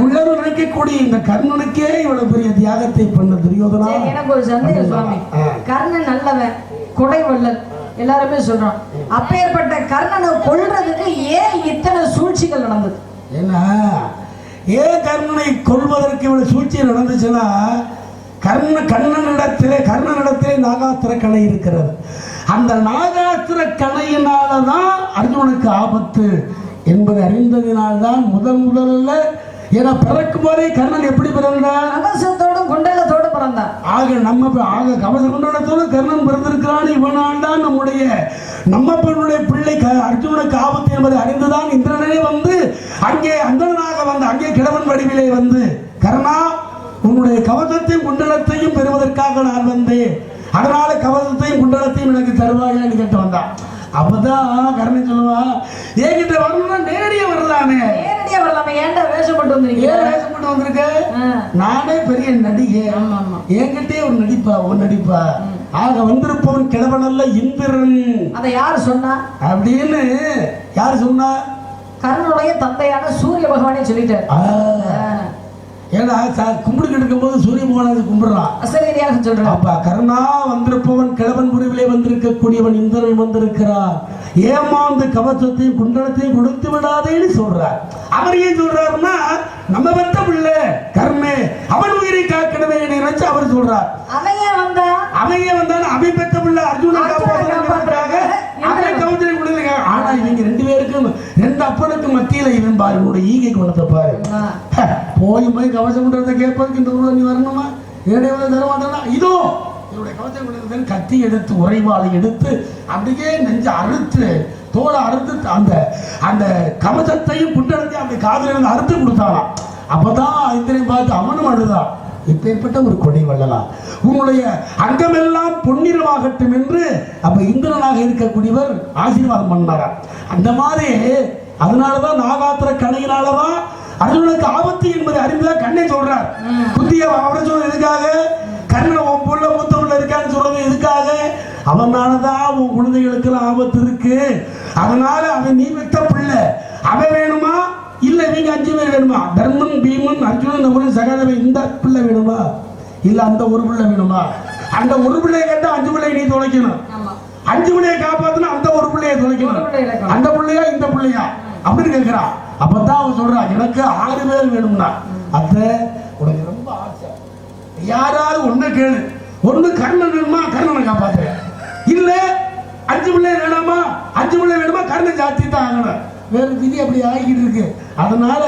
உள்ளது நினைக்கக்கூடிய இந்த கர்ணனுக்கே இவ்வளவு பெரிய தியாகத்தை பண்ண துரியோதனா. எனக்கு ஒரு சந்தேகம் சுவாமி, கர்ணன் நல்லவன், கொடைவள்ளல் எல்லாருமே சொல்றோம். அப்பேற்பட்ட கர்ணனை கொல்றதுக்கு ஏன் இத்தனை சூழ்ச்சிகள் நடந்தது? ஏன்னா ஏன் கர்ணனை கொல்வதற்கு இவ்வளவு சூழ்ச்சி நடந்துச்சுன்னா, கர்ணனிடத்திலே நாகாத்திர கணை இருக்கிறது. அந்த நாகாத்திர கணையினாலதான் அர்ஜுனனுக்கு ஆபத்து என்பதை அறிந்ததினால்தான் முதல்ல ஏன்னா பிறக்கும் போதே கர்ணன் எப்படி பிறந்தான்? கவசத்தோடும் குண்டலத்தோடு பிறந்தான். கவச குண்டலத்தோடு கர்ணன் பிறந்திருக்கிறான். இவனால் தான் நம்ம பெண்ணுடைய பிள்ளை அர்ஜுனனுக்கு ஆபத்து என்பதை அறிந்துதான் இந்திரனே அங்கே அந்தனாக அங்கே கிழவன் வடிவிலே கர்ணா, உன்னுடைய கவசத்தையும் குண்டலத்தையும் பெறுவதற்காக நான் வந்தேன். அதனால கவசத்தையும் குண்டலத்தையும் எனக்கு தருவாயான்னு கேட்டு வந்தான். அப்பதான் கர்ணன் சொல்லுவா, என்கிட்ட வரணும்னா நேரடியா வரலாமே. ஏன்டா வேஷப்பட்டு வந்திருக்க? நானே பெரிய நடிகை, என்கிட்டே ஒரு நடிப்பா. ஆக வந்திருப்பவன் கிழவன் அல்ல, இந்திரன். அதை யாரு சொன்னா அப்படின்னு யாரு சொன்னா? கர்ணனுடைய தந்தையான சூரிய பகவானே சொல்லிட்டார். ஏன்னா கும்பிடு எடுக்கும் போது சூரிய பகவானை கும்பிடுறான். அசரீரியாக சொல்றான். அப்ப கர்ணா, வந்திருப்பவன் கிழவன் புரிவிலே வந்திருக்கக்கூடியவன் இந்திரன் வந்திருக்கிறார். ஏமாந்து கவசத்தையும் குண்டலத்தையும் கொடுத்து விடாதேன்னு சொல்றார். அவர் ஏன் சொல்றாருன்னா, நம்ம பெற்ற பிள்ளை கர்ணே, அவன் உயிரை காக்கணுமே நினைச்சு அவர் சொல்றார். அவையே வந்தான் அவன் பெற்ற பிள்ளை அர்ஜுனன் காப்பாற்றுறதுக்காக அவன் கவசத்தை கொடுத்துருக்க. ஆனா இவங்க ரெண்டு பேருக்கும், ரெண்டு அப்பனுக்கு மத்தியில இவன் பாரு, உன்னுடைய ஈகை குணத்தை பாரு. போய் கவசம் பண்றதை கேட்பதுக்கு இந்த ஊர்ல நீ வரணுமா? என்னுடைய தர மாட்டேன்னா இதோ என்னுடைய கவசம் பண்றது கத்தி எடுத்து உரைவாளை எடுத்து அப்படியே நெஞ்ச அறுத்து தோலை அறுத்து அந்த கவசத்தையும் குண்டலத்தையும் அப்படி காதல அறுத்து கொடுத்தாலாம். அப்பதான் இந்திரன் பார்த்து அவனும் அழுதான். இப்பேற்பட்ட ஒரு கொடை வள்ளலாம், உன்னுடைய அங்கமெல்லாம் பொன்னிறமாகட்டும் என்று அப்ப இந்திரனாக இருக்கக்கூடியவர் ஆசீர்வாதம் பண்ணாரா. அந்த மாதிரி அதனாலதான் நாகாத்திர கணையினாலதான் அர்ஜுனனுக்கு ஆபத்து என்பதை அறிந்துதான் கண்ணை சொல்றார். புத்திய அவரை சொல்றது எதுக்காக? கர்ணன் உன் புள்ள மூத்த புள்ள இருக்கான்னு சொல்றது எதுக்காக? அவனாலதான் உன் குழந்தைகளுக்கு ஆபத்து இருக்கு. அதனால அவன் நீ பெற்ற பிள்ளை, அவன் வேணுமா இல்ல இவங்க 5 பேர் வேணுமா? தர்மன், பீமன், அர்ஜுனன், சகாதேவன், இந்த பிள்ளை வேணுமா இல்ல அந்த ஒரு பிள்ளை வேணுமா? அந்த ஒரு பிள்ளையை கேட்டா 5 பிள்ளையை நீ தொலைக்கணும். 5 பிள்ளையை காப்பாத்தினா அந்த ஒரு பிள்ளையை தொலைக்கணும். அந்த பிள்ளையா இந்த பிள்ளையா அப்படின்னு கேட்கிறான். அப்பதான் அவன் சொல்றான், எனக்கு 6 பேர் வேணும்னா. அத உனக்கு ரொம்ப ஆசை, யாராவது ஒண்ணு கேளு. ஒண்ணு கர்ணன் வேணுமா, கர்ணனை காப்பாத்து. இல்ல 5 பிள்ளை வேணாமா, 5 பிள்ளை வேணுமா, கர்ணன் ஜாத்தி தான் ஆகணும். வேற விதி அப்படி ஆகிட்டு இருக்கு. அதனால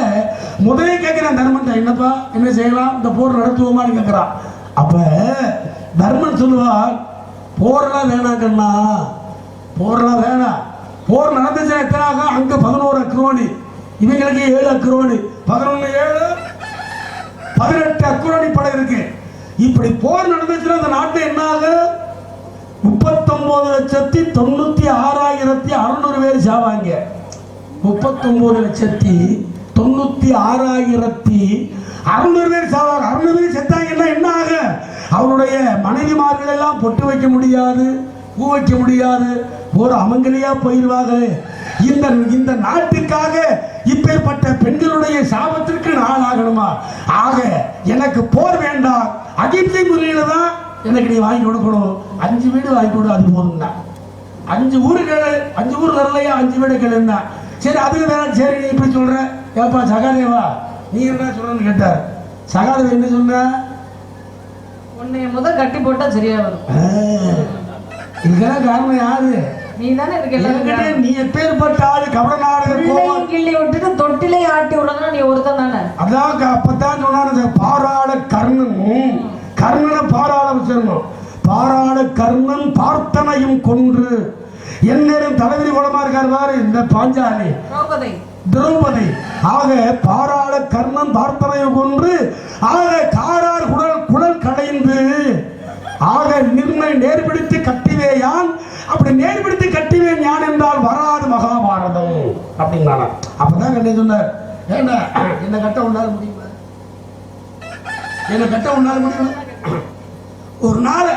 முதலே கேட்கிறான் தர்மன், என்னப்பா என்ன செய்யலாம், இந்த போர் நடத்துவோமான்னு கேட்கிறான். அப்ப தர்மன் சொல்லுவார், போரெல்லாம் வேணாம் கண்ணா, போரெல்லாம் வேணாம். போர் நடந்துச்சுன்னா எத்தனை ஆகும்? அங்க 11 அக்ரோனி, இவங்களுக்கு 7 அக்ரோனி, 11 7 18 அக்ரோனி படை இருக்கு. இப்படி போர் நடந்துச்சுன்னா அந்த நாட்டில் என்ன ஆகும்? 39,96,600 பேர் சாவாங்க. 39,96,600 பேர் சாவாங்க. 600 பேர் செத்தாங்கன்னா என்ன ஆகும்? அவருடைய மனைவிமார்கள் எல்லாம் பொட்டு வைக்க முடியாது, பூ வைக்க முடியாது, ஒரு அமங்கலியா போயிடுவாங்க. இந்த நாட்டுக்காக இப்பேற்பட்ட பெண்களுடைய சாபத்திற்கு நான் ஆகணுமா? ஆக எனக்கு போர் வேண்டாம், அகிம்சை முறையில தான் எனக்கு நீ வாங்கி கொடுக்கணும். 5 வீடு வாங்கி கொடு, அது போதும் தான். 5 ஊர்கள், 5 ஊர் வரலையா, 5 வீடு கேளுன்னா சரி அதுக்கு வேணாம். சரி நீ இப்படி சொல்ற, ஏப்பா சகாதேவா நீ என்ன சொல்றன்னு கேட்டார். சகாதேவ என்ன சொன்ன? உன்னைய முதல் கட்டி போட்டா சரியா வரும். இதுக்கெல்லாம் காரணம் யாரு? நீ தானே இதுக்கு எல்லாரும். நீ எப்பேற்பட்ட ஆளு? கவலைநாடு கிள்ளி விட்டுட்டு தொட்டிலே ஆட்டி விடணும் நீ ஒருத்தன் தானே. அதான் அப்பதான் சொன்னாரு பாராள கர்ணன். கர்ணனை பாராள வச்சிடணும். பாராள கர்ணன் பார்த்தனையும் கொன்று என்னும் தலைவிரி குளமா இருக்காரு இந்த பாஞ்சாலி திரௌபதி. ஆக பாராள கர்ணன் பார்த்தனையும் கொன்று ஆக காரார் குழல் கடைந்து ஆக நிர்ணய நேர்பிடித்து கட்டிவேயான். அப்படி நேர்பிடித்து கட்டிவேன் யான் என்றால் வராது மகாபாரதம் அப்படின்னாங்க. அப்பதான் கண்ணே சொன்னார், ஏன்னா என்ன கட்ட உன்னால முடியுமா? என்ன கட்ட உன்னால முடியுமா? ஒரு நாள்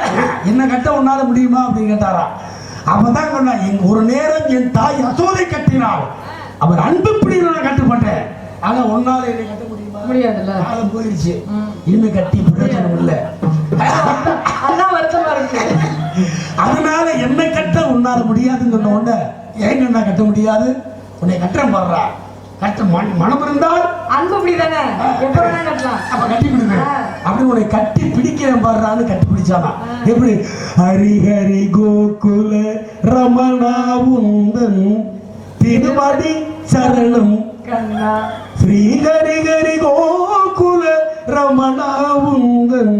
என்ன கட்ட உன்னால முடியுமா அப்படின்னு கேட்டாரா. அப்பதான் சொன்னா, ஒரு நேரம் என் தாய் யசோதை கட்டினாள், அவர் அன்பு பிடின்னு நான் கட்டுப்பட்டேன். ஆனா ஒன்னால என்னை கட்ட முடியுமா? முடியாதுல்ல. காலம் போயிடுச்சு, இனிமே கட்டி பிரயோஜனம் இல்லை. அதான் வருத்தமா இருக்கு. அதனால என்னை கட்ட உன்னால முடியாதுன்னு சொன்ன உடனே ஏங்க நான் கட்ட முடியாது, உன்னை கட்டுறேன் பாடுறா. கட்ட மனம் இருந்தால் அன்பு பிடிதானே, எப்ப வேணா கட்டலாம். அப்ப கட்டி பிடிப்பேன் அப்படி உன்னை கட்டி பிடிக்கிறேன் பாடுறான்னு கட்டி பிடிச்சானா. எப்படி? ஹரிஹரி கோகுல ரமணா உந்தன் திருவடி சரணம் கண்ணா. ஸ்ரீ ஹரி ஹரி கோகுல ரமணா உந்தன்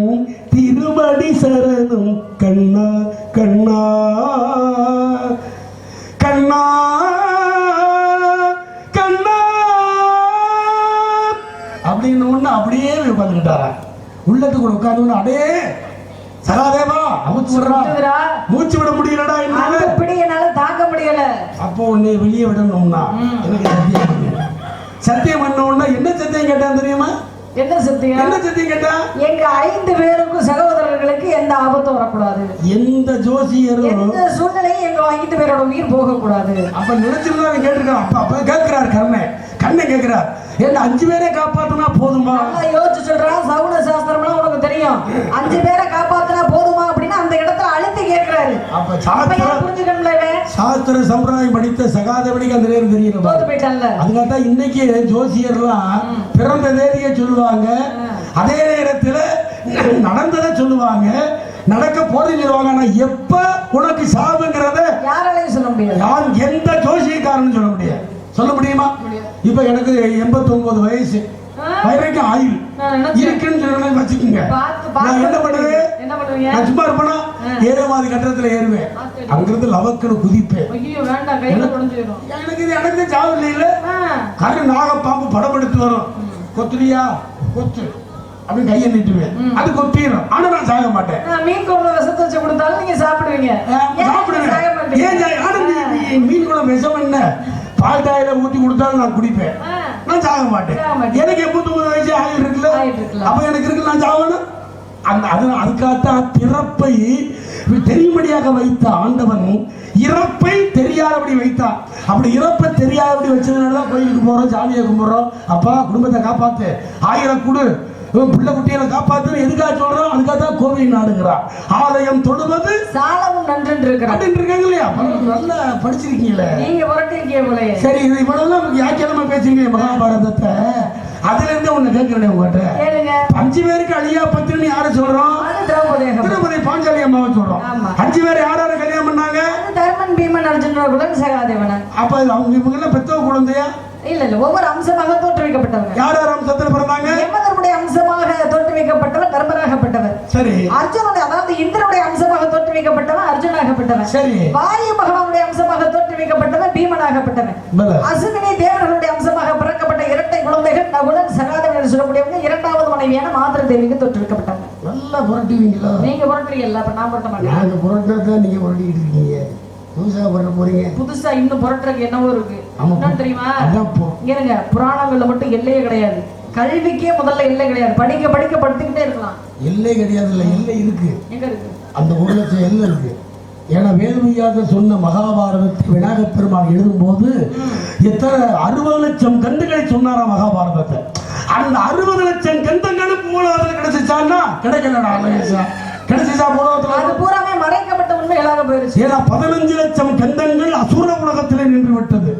திருவடி சரணம் கண்ணா கண்ணா கண்ணா கண்ணா அப்படின்னு ஒண்ணு அப்படியே உட்காந்துக்கிட்டாரா. உள்ளத்துக்குள்ள உட்காந்து அடே சகாதேவா அமுத்து விடுறா, மூச்சு விட முடியலடா என்னால தாங்க முடியல. அப்போ உன்னை வெளியே விடணும்னா எனக்கு சத்தியம் பண்ணணும்னா என்ன சத்தியம் கேட்டான் தெரியுமா? என்ன சத்தியம்? என்ன சத்தியம் கேட்டா? எங்க 5 பேருக்கும் சகோதரர்களுக்கு எந்த ஆபத்தும் வரக்கூடாது. எந்த ஜோசியரும் எந்த சூழ்நிலையும் எங்க 5 பேரோட உயிர் போக கூடாது. அப்ப நினைச்சிருந்தா கேட்டிருக்கான். அப்ப கேட்கிறார் கண்ணை கேட்கிறார், என்ன 5 பேரை காப்பாத்தினா போதுமா? யோசிச்சு சொல்றான். சவுன சாஸ்திரம்லாம் உனக்கு தெரியும். 5 பேரை காப்பாத்தினா போதுமா அப்படின்னு அந்த இடத்துல அழுத்தி கேட்கிறாரு. அப்ப புரிஞ்சுக்கணும்ல, சாஸ்திர சம்பிரதாயம் படித்த சகாதேவனுக்கு அந்த நேரம் தெரியல. அதுக்காக இன்னைக்கு ஜோசியர்லாம் பிறந்த தேதியை சொல்லுவாங்க, அதே நேரத்தில் நடந்ததை சொல்லுவாங்க, நடக்க போறேன்னு சொல்லுவாங்க. ஆனா எப்ப உனக்கு சாவுங்கிறத யாராலையும் சொல்ல முடியாது. யார் எந்த ஜோசியக்காரன்னு சொல்ல முடியாது. சொல்ல முடியுமா? இப்ப எனக்கு 89 வயசு வரைக்கும் ஆயுள் இருக்குன்னு சொல்ல வச்சுக்கோங்க. நான் என்ன பண்ணுவேன்? நான் சும்மா இருப்பேனா? ஏறவாதி கட்டத்துல ஏறுவேன், அங்கிருந்து லவக்குன்னு குதிப்பேன். எனக்கு சாவு இல்ல. கரு நாகப்பாம்பு படம் எடுத்து வரும், கொத்துறியா கொத்து அப்படின்னு கையை நீட்டுவேன், அது கொத்திடும். ஆனா நான் சாக மாட்டேன். மீன் குழம்பு விஷத்தை வச்சு கொடுத்தாலும் நீங்க சாப்பிடுவீங்க. சாப்பிடுவேன். ஏன் மீன் குழம்பு விஷம் என்ன? பால் தாயில ஊத்தி கொடுத்தாலும் நான் குடிப்பேன், நான் சாக மாட்டேன். எனக்கு 89 வயசு ஆயுள் இருக்குல்ல, அப்ப எனக்கு இருக்கு, நான் சாகணும். அதுக்காகத்தான் பிறப்பை தெரியும்படியாக வைத்த ஆண்டவன் இறப்பை தெரியாதபடி வைத்தான். அப்படி இறப்பை தெரியாதபடி வச்சதுனாலதான் கோயிலுக்கு போறோம், சாமியை கும்பிடுறோம். அப்பா குடும்பத்தை காப்பாத்து, 1000 கொடு, பிள்ளை குட்டிகளை காப்பாத்து எதுக்காக சொல்றோம்? அதுக்காக தான் கோவில் நாடுங்கிறான். ஆலயம் தொடுவது சாலமும் நன்று இருக்கிறாங்க இல்லையா? நல்லா படிச்சிருக்கீங்களே நீங்க. சரி, இது இவ்வளவு வியாக்கியமா பேசுறீங்க மகாபாரதத்தை. அதுல இருந்து ஒண்ணு கேட்கிறேன் உங்ககிட்ட. 5 பேருக்கு அழியா பத்தினி யாரை சொல்றோம்? திரௌபதி பாஞ்சாலி அம்மாவை சொல்றோம். 5 பேர் யாராரு கல்யாணம் பண்ணாங்க? தர்மன், பீமன், அர்ஜுனன், சகாதேவன். அப்ப அவங்க இவங்க எல்லாம் பெத்தவ குழந்தையா? இல்ல ஒவ்வொரு அம்சமாக தோற்றுவிக்கப்பட்டவர். யார் அம்சத்துல பிறந்தாங்க? யமதர்மனுடைய அம்சமாக தோற்றுவிக்கப்பட்டவர் தர்மராகப்பட்டவர். சரி. அர்ஜுனுடைய, அதாவது இந்திரனுடைய அம்சமாக தோற்றுவிக்கப்பட்டவர் அர்ஜுனாகப்பட்டவர். சரி. வாயு பகவானுடைய அம்சமாக தோற்றுவிக்கப்பட்டவர் பீமனாகப்பட்டவர். அசுவினி தேவர்களுடைய அம்சமாக பிறக்கப்பட்ட இரட்டை குழந்தைகள் நகுலன், சகாதேவன் சொல்லக்கூடியவங்க 2வது மனைவியான மாதர தேவிக்கு தோற்றுவிக்கப்பட்டாங்க. நல்லா புரட்டுவீங்களா? நீங்க புரட்டுறீங்கல்ல, அப்ப நான் புரட்ட மாட்டேன். நாங்க புரட்டுறத நீங்க புரட்டிட்டு இருக்கீங்க. புதுசா இன்னும் புரட்டுறதுக்கு என்னவோ இருக்கு. என்னன்னு தெரியுமா? இங்க புராணங்கள்ல மட்டும் எல்லையே கிடையாது. கல்விக்கே முதல்ல எல்லை கிடையாது. படிக்க படிக்க படுத்துக்கிட்டே இருக்கலாம். எல்லை கிடையாது. இல்ல எல்லை இருக்கு. எங்க இருக்கு? அந்த 1 லட்சம் எல்லை இருக்கு. ஏன்னா வேதமையாக சொன்ன மகாபாரதத்தை விநாயகப் பெருமான் எழுதும் போது எத்தனை 60 லட்சம் கண்டுகளை சொன்னாரா மகாபாரதத்தை. அந்த 60 லட்சம் கந்தங்களும் மூலத்தில் கிடைச்சிச்சான்னா கிடைக்கலடா. கிடைச்சிச்சா மூலத்தில்? அது பூராமே மறைக்கப்பட்ட உண்மைகளாக போயிருச்சு. ஏன்னா 15 லட்சம் கந்தங்கள் அசுர உலகத்திலே நின்று விட்டது.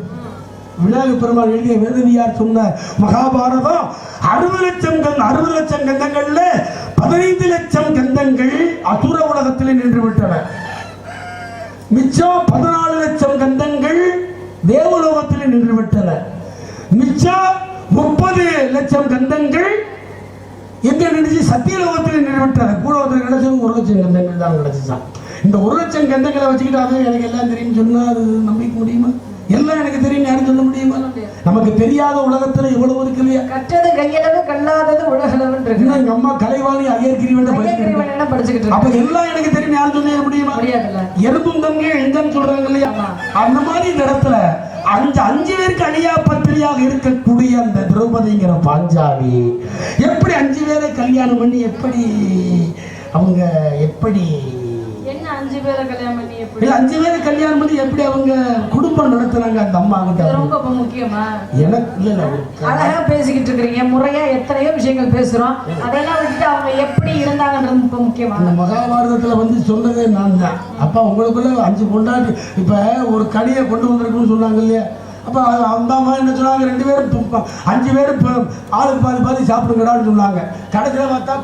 விநாயகப் பெருமாள் எழுதிய வேதவியார் சொன்ன மகாபாரதம் 60 லட்சம் கந்தங்கள்ல 15 லட்சம் கந்தங்கள் கந்தங்கள் அசுர உலகத்திலே நின்று விட்டன. மிச்சம் 14 லட்சம் கந்தங்கள் தேவலோகத்திலே நின்று விட்டன. மிச்சம் 30 லட்சம் கந்தங்கள் எங்க நினைச்சு சத்தியலோகத்தில் நிறுவட்டாரு. கூட ஒருத்தர் கிடைச்சது 1 லட்சம் கந்தங்கள் தான் கிடைச்சிச்சான். இந்த 1 லட்சம் கந்தங்களை வச்சுக்கிட்டு அது எனக்கு எல்லாம் தெரியும் சொன்னா அது நம்பிக்க முடியுமா? எல்லாம் எனக்கு தெரியும் யாரும் சொல்ல முடியுமா? நமக்கு தெரியாத உலகத்துல எவ்வளவு இருக்கு இல்லையா? கற்றது கையளவு கல்லாதது உலகளவு. எங்க அம்மா கலைவாணி ஐயர்கிரிவன் படிச்சுக்கிட்டு அப்ப எல்லாம் எனக்கு தெரியும் யாரும் சொல்ல முடியுமா? எறும்பும் தங்க எங்கன்னு சொல்றாங்க இல்லையா? அந்த மாதிரி இந்த இடத்துல 5 பேருக்கு அழியா பத்திரியாக இருக்கக்கூடிய அந்த திரௌபதிங்கிற பாஞ்சாலி எப்படி 5 பேரை கல்யாணம் பண்ணி எப்படி அவங்க எப்படி என்ன 5 பேரை கல்யாணம் பண்ணி எப்படி 5 பேரை கல்யாணம் பண்ணி எப்படி அவங்க குடும்பம் நடத்துறாங்க அந்த அம்மா கிட்ட? ரொம்ப முக்கியமா எனக்கு இல்ல அழகா பேசிக்கிட்டு இருக்கீங்க. முறையா எத்தனையோ விஷயங்கள் பேசுறோம். அதெல்லாம் விட்டு அவங்க எப்படி இருந்தாங்கன்றது ரொம்ப முக்கியமா. அந்த மகாபாரதத்துல வந்து சொன்னதே நான் தான். அப்ப உங்களுக்குள்ள 5 பொண்டாட்டி இப்ப ஒரு கனியை கொண்டு வந்திருக்குன்னு சொன்னாங்க இல்லையா? அப்ப அந்த அம்மா என்ன சொன்னாங்க? 2 பேரும் 5 பேரும் ஆளுக்கு பாதி சாப்பிடுங்கடான்னு சொன்னாங்க. கடைசியில பார்த்தா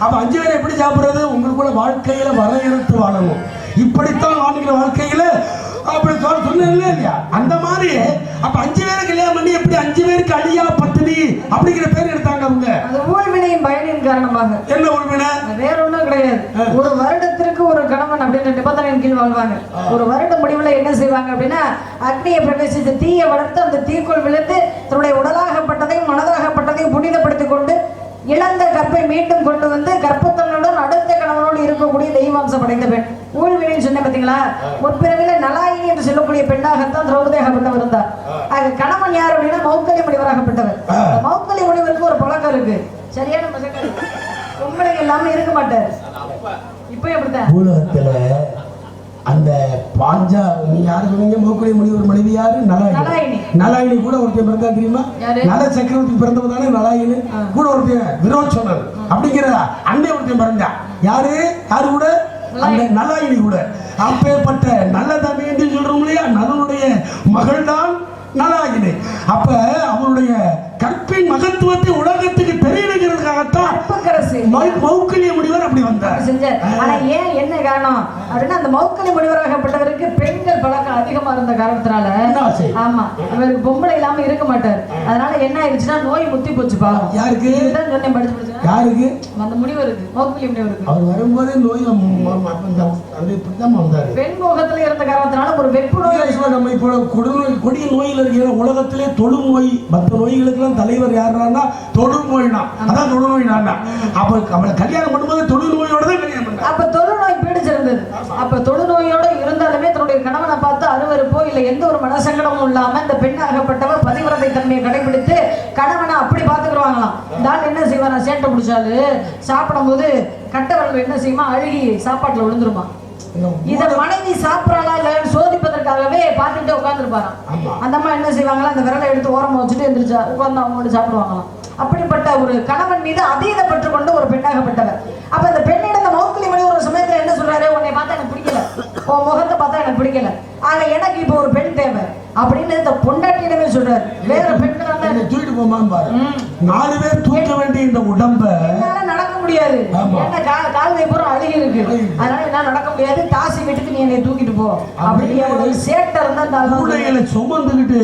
அப்ப 5 பேரை எப்படி சாப்பிடுறது? உங்களுக்குள்ள வாழ்க்கையில வரையறுத்து வாழணும். இப்படித்தான் வாழ்கிற வாழ்க்கையில அப்படி சொன்னேன் இல்லையா? அந்த மாதிரி அப்ப 5 பேரை கல்யாணம் பண்ணி எப்படி 5 பேருக்கு அழியா பத்தினி அப்படிங்கிற பேர் எடுத்தாங்க அவங்க. அது ஊழ்வினையின் பயனின் காரணமாக. என்ன ஊழ்வினை? வேற ஒண்ணும் கிடையாது. ஒரு வருடத்திற்கு ஒரு கணவன் அப்படின்ற நிபந்தனையின் கீழ் வாழ்வாங்க. ஒரு வருட முடிவுல என்ன செய்வாங்க அப்படின்னா அக்னியை பிரவேசித்து தீயை வளர்த்து அந்த தீக்குள் விழுந்து தன்னுடைய உடலாகப்பட்டதையும் மனதாகப்பட்டதையும் புனிதப்படுத்திக் கொண்டு இழந்த கற்பை மீண்டும் கொண்டு வந்து கற்பத்தனுடன் அடுத்த கணவனோடு இருக்கக்கூடிய தெய்வாம்சம் படைத்த பெண் ஊழ்வினைன்னு சொன்ன பார்த்தீங்களா? முற்பிறவில நலாயினி என்று சொல்லக்கூடிய பெண்ணாகத்தான் திரௌபதியாகப்பட்டவர் இருந்தார். ஆக கணவன் யார் அப்படின்னா மௌக்கலி முனிவராகப்பட்டவர். மௌக்கலி முனிவருக்கு ஒரு பழக்கம் இருக்கு. சரியான பழக்கம். பொம்பளை எல்லாமே இருக்க மாட்டார். இப்ப எப்படித்தான் உலகத்துல அந்த பாஞ்சா நீ யாரு சொன்னீங்க? மௌக்கலி முனிவர் மனைவி யாரு? நலாயினி. நலாயினி கூட ஒருத்தர் பிறந்தா தெரியுமா? நல சக்கரவர்த்தி பிறந்தவதானே நலாயினி. கூட ஒருத்தர் விரோச்சனர் அப்படிங்கிற அன்னை ஒருத்தர் பிறந்தா. யாரு கூட? அந்த நலாயினி கூட. அப்பேற்பட்ட நல்ல தம்பி சொல்றோம் இல்லையா? நலனுடைய மகள் தான் நலாயினி. அப்ப அவருடைய கற்பின் மகத்துவத்தை உலகத்துக்கு தெரியணுங்கிறதுக்காகத்தான் மௌக்கலிய முனிவர் அப்படி வந்தார். ஆனா ஏன் என்ன காரணம் அப்படின்னா அந்த மௌக்கலி முனிவராகப்பட்டவருக்கு பெண்கள் பழக்கம் அதிகமா இருந்த காரணத்தினால ஆமா அவருக்கு பொம்பளை இல்லாம இருக்க மாட்டார். அதனால என்ன ஆயிடுச்சுன்னா நோய் முத்தி போச்சு. பாவம். யாருக்கு? சொன்னேன் படிச்சு யாருக்கு? அந்த முனிவருக்கு, மௌக்கலி முனிவருக்கு. அவர் வரும்போதே நோய் இப்படிதான் வந்தாரு. பெண் முகத்துல இருந்த காரணத்தினால ஒரு வெப்பு நோய். நம்ம இப்போ கொடிய நோயில் இருக்கிற உலகத்திலே தொழு நோய் மற்ற நோய்களுக்கு தலைவர் யாருன்னா தொழு நோய் தான். அதான் தொழு நோய் தான். அப்ப அவளை கல்யாணம் பண்ணும்போது தொழு நோயோட தான் கல்யாணம் பண்ணாங்க. அப்ப தொழு நோய் பீடிச்சிருந்தது. அப்ப தொழு நோயோட இருந்தாலுமே தன்னுடைய கணவனை பார்த்து அருவருப்போ இல்ல எந்த ஒரு மனசங்கடமும் இல்லாம இந்த பெண்ணாகப்பட்டவர் பதிவிரதை தன்மையை கடைபிடித்து கணவனை அப்படி பாத்துக்குவாங்களாம். இந்த ஆள் என்ன செய்வானா? சேட்டை பிடிச்சாலு சாப்பிடும் போது கட்டவர்கள் என்ன செய்யுமா? அழுகி சாப்பாட்டுல விழுந்துருமா. இத மனைவி சாப்பிடறாளா இல்லைன்னு சோதிப்பதற்காகவே பார்த்துட்டு உட்கார்ந்துருப்பாராம். அந்த அம்மா என்ன செய்வாங்களா? அந்த விரலை எடுத்து ஓரமா வச்சுட்டு எந்திரிச்சா உட்கார்ந்து அவங்களோட சாப்பிடுவாங்களாம். அப்படிப்பட்ட ஒரு கணவன் மீது அதீத பற்று கொண்டு ஒரு பெண்ணாகப்பட்டவர். அப்ப அந்த பெண்ணிடம் இந்த மௌக்கலி மணி ஒரு சமயத்துல என்ன சொல்றாரு? உன்னை பார்த்தா எனக்கு பிடிக்கல, உன் முகத்தை பார்த்தா எனக்கு பிடிக்கல, ஆக எனக்கு இப்ப ஒரு பெண் தேவை அப்படின்னு இந்த பொண்டாட்டியிடமே சொல்றாரு. வேற பெண்கள் தூக்கிட்டு போமான்னு பாரு. 4 பேர் தூக்க வேண்டிய இந்த உடம்ப நடக்க முடியாது. என்ன கால்வை பூரா அழுகி இருக்கு. அதனால என்ன நடக்க முடியாது. தாசி வீட்டுக்கு நீ என்னை தூக்கிட்டு போ அப்படின்னு சேட்டை இருந்தா கூடைகளை சுமந்துக்கிட்டு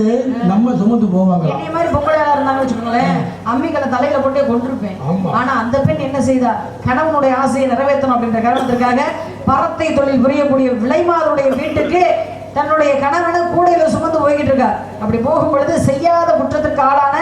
நம்ம சுமந்து போவாங்க. என்னைய மாதிரி பொம்பளையா இருந்தாங்க வச்சுக்கோங்களேன், அம்மிகளை தலையில போட்டே கொண்டிருப்பேன். ஆனா அந்த பெண் என்ன செய்தா? கணவனுடைய ஆசையை நிறைவேற்றணும் அப்படின்ற காரணத்திற்காக பரத்தை தொழில் புரியக்கூடிய விலைமாதுடைய வீட்டுக்கு தன்னுடைய கணவனை கூடையில சுமந்து போய்கிட்டு இருக்கார். அப்படி போகும் பொழுது செய்யாத குற்றத்திற்கு ஆளான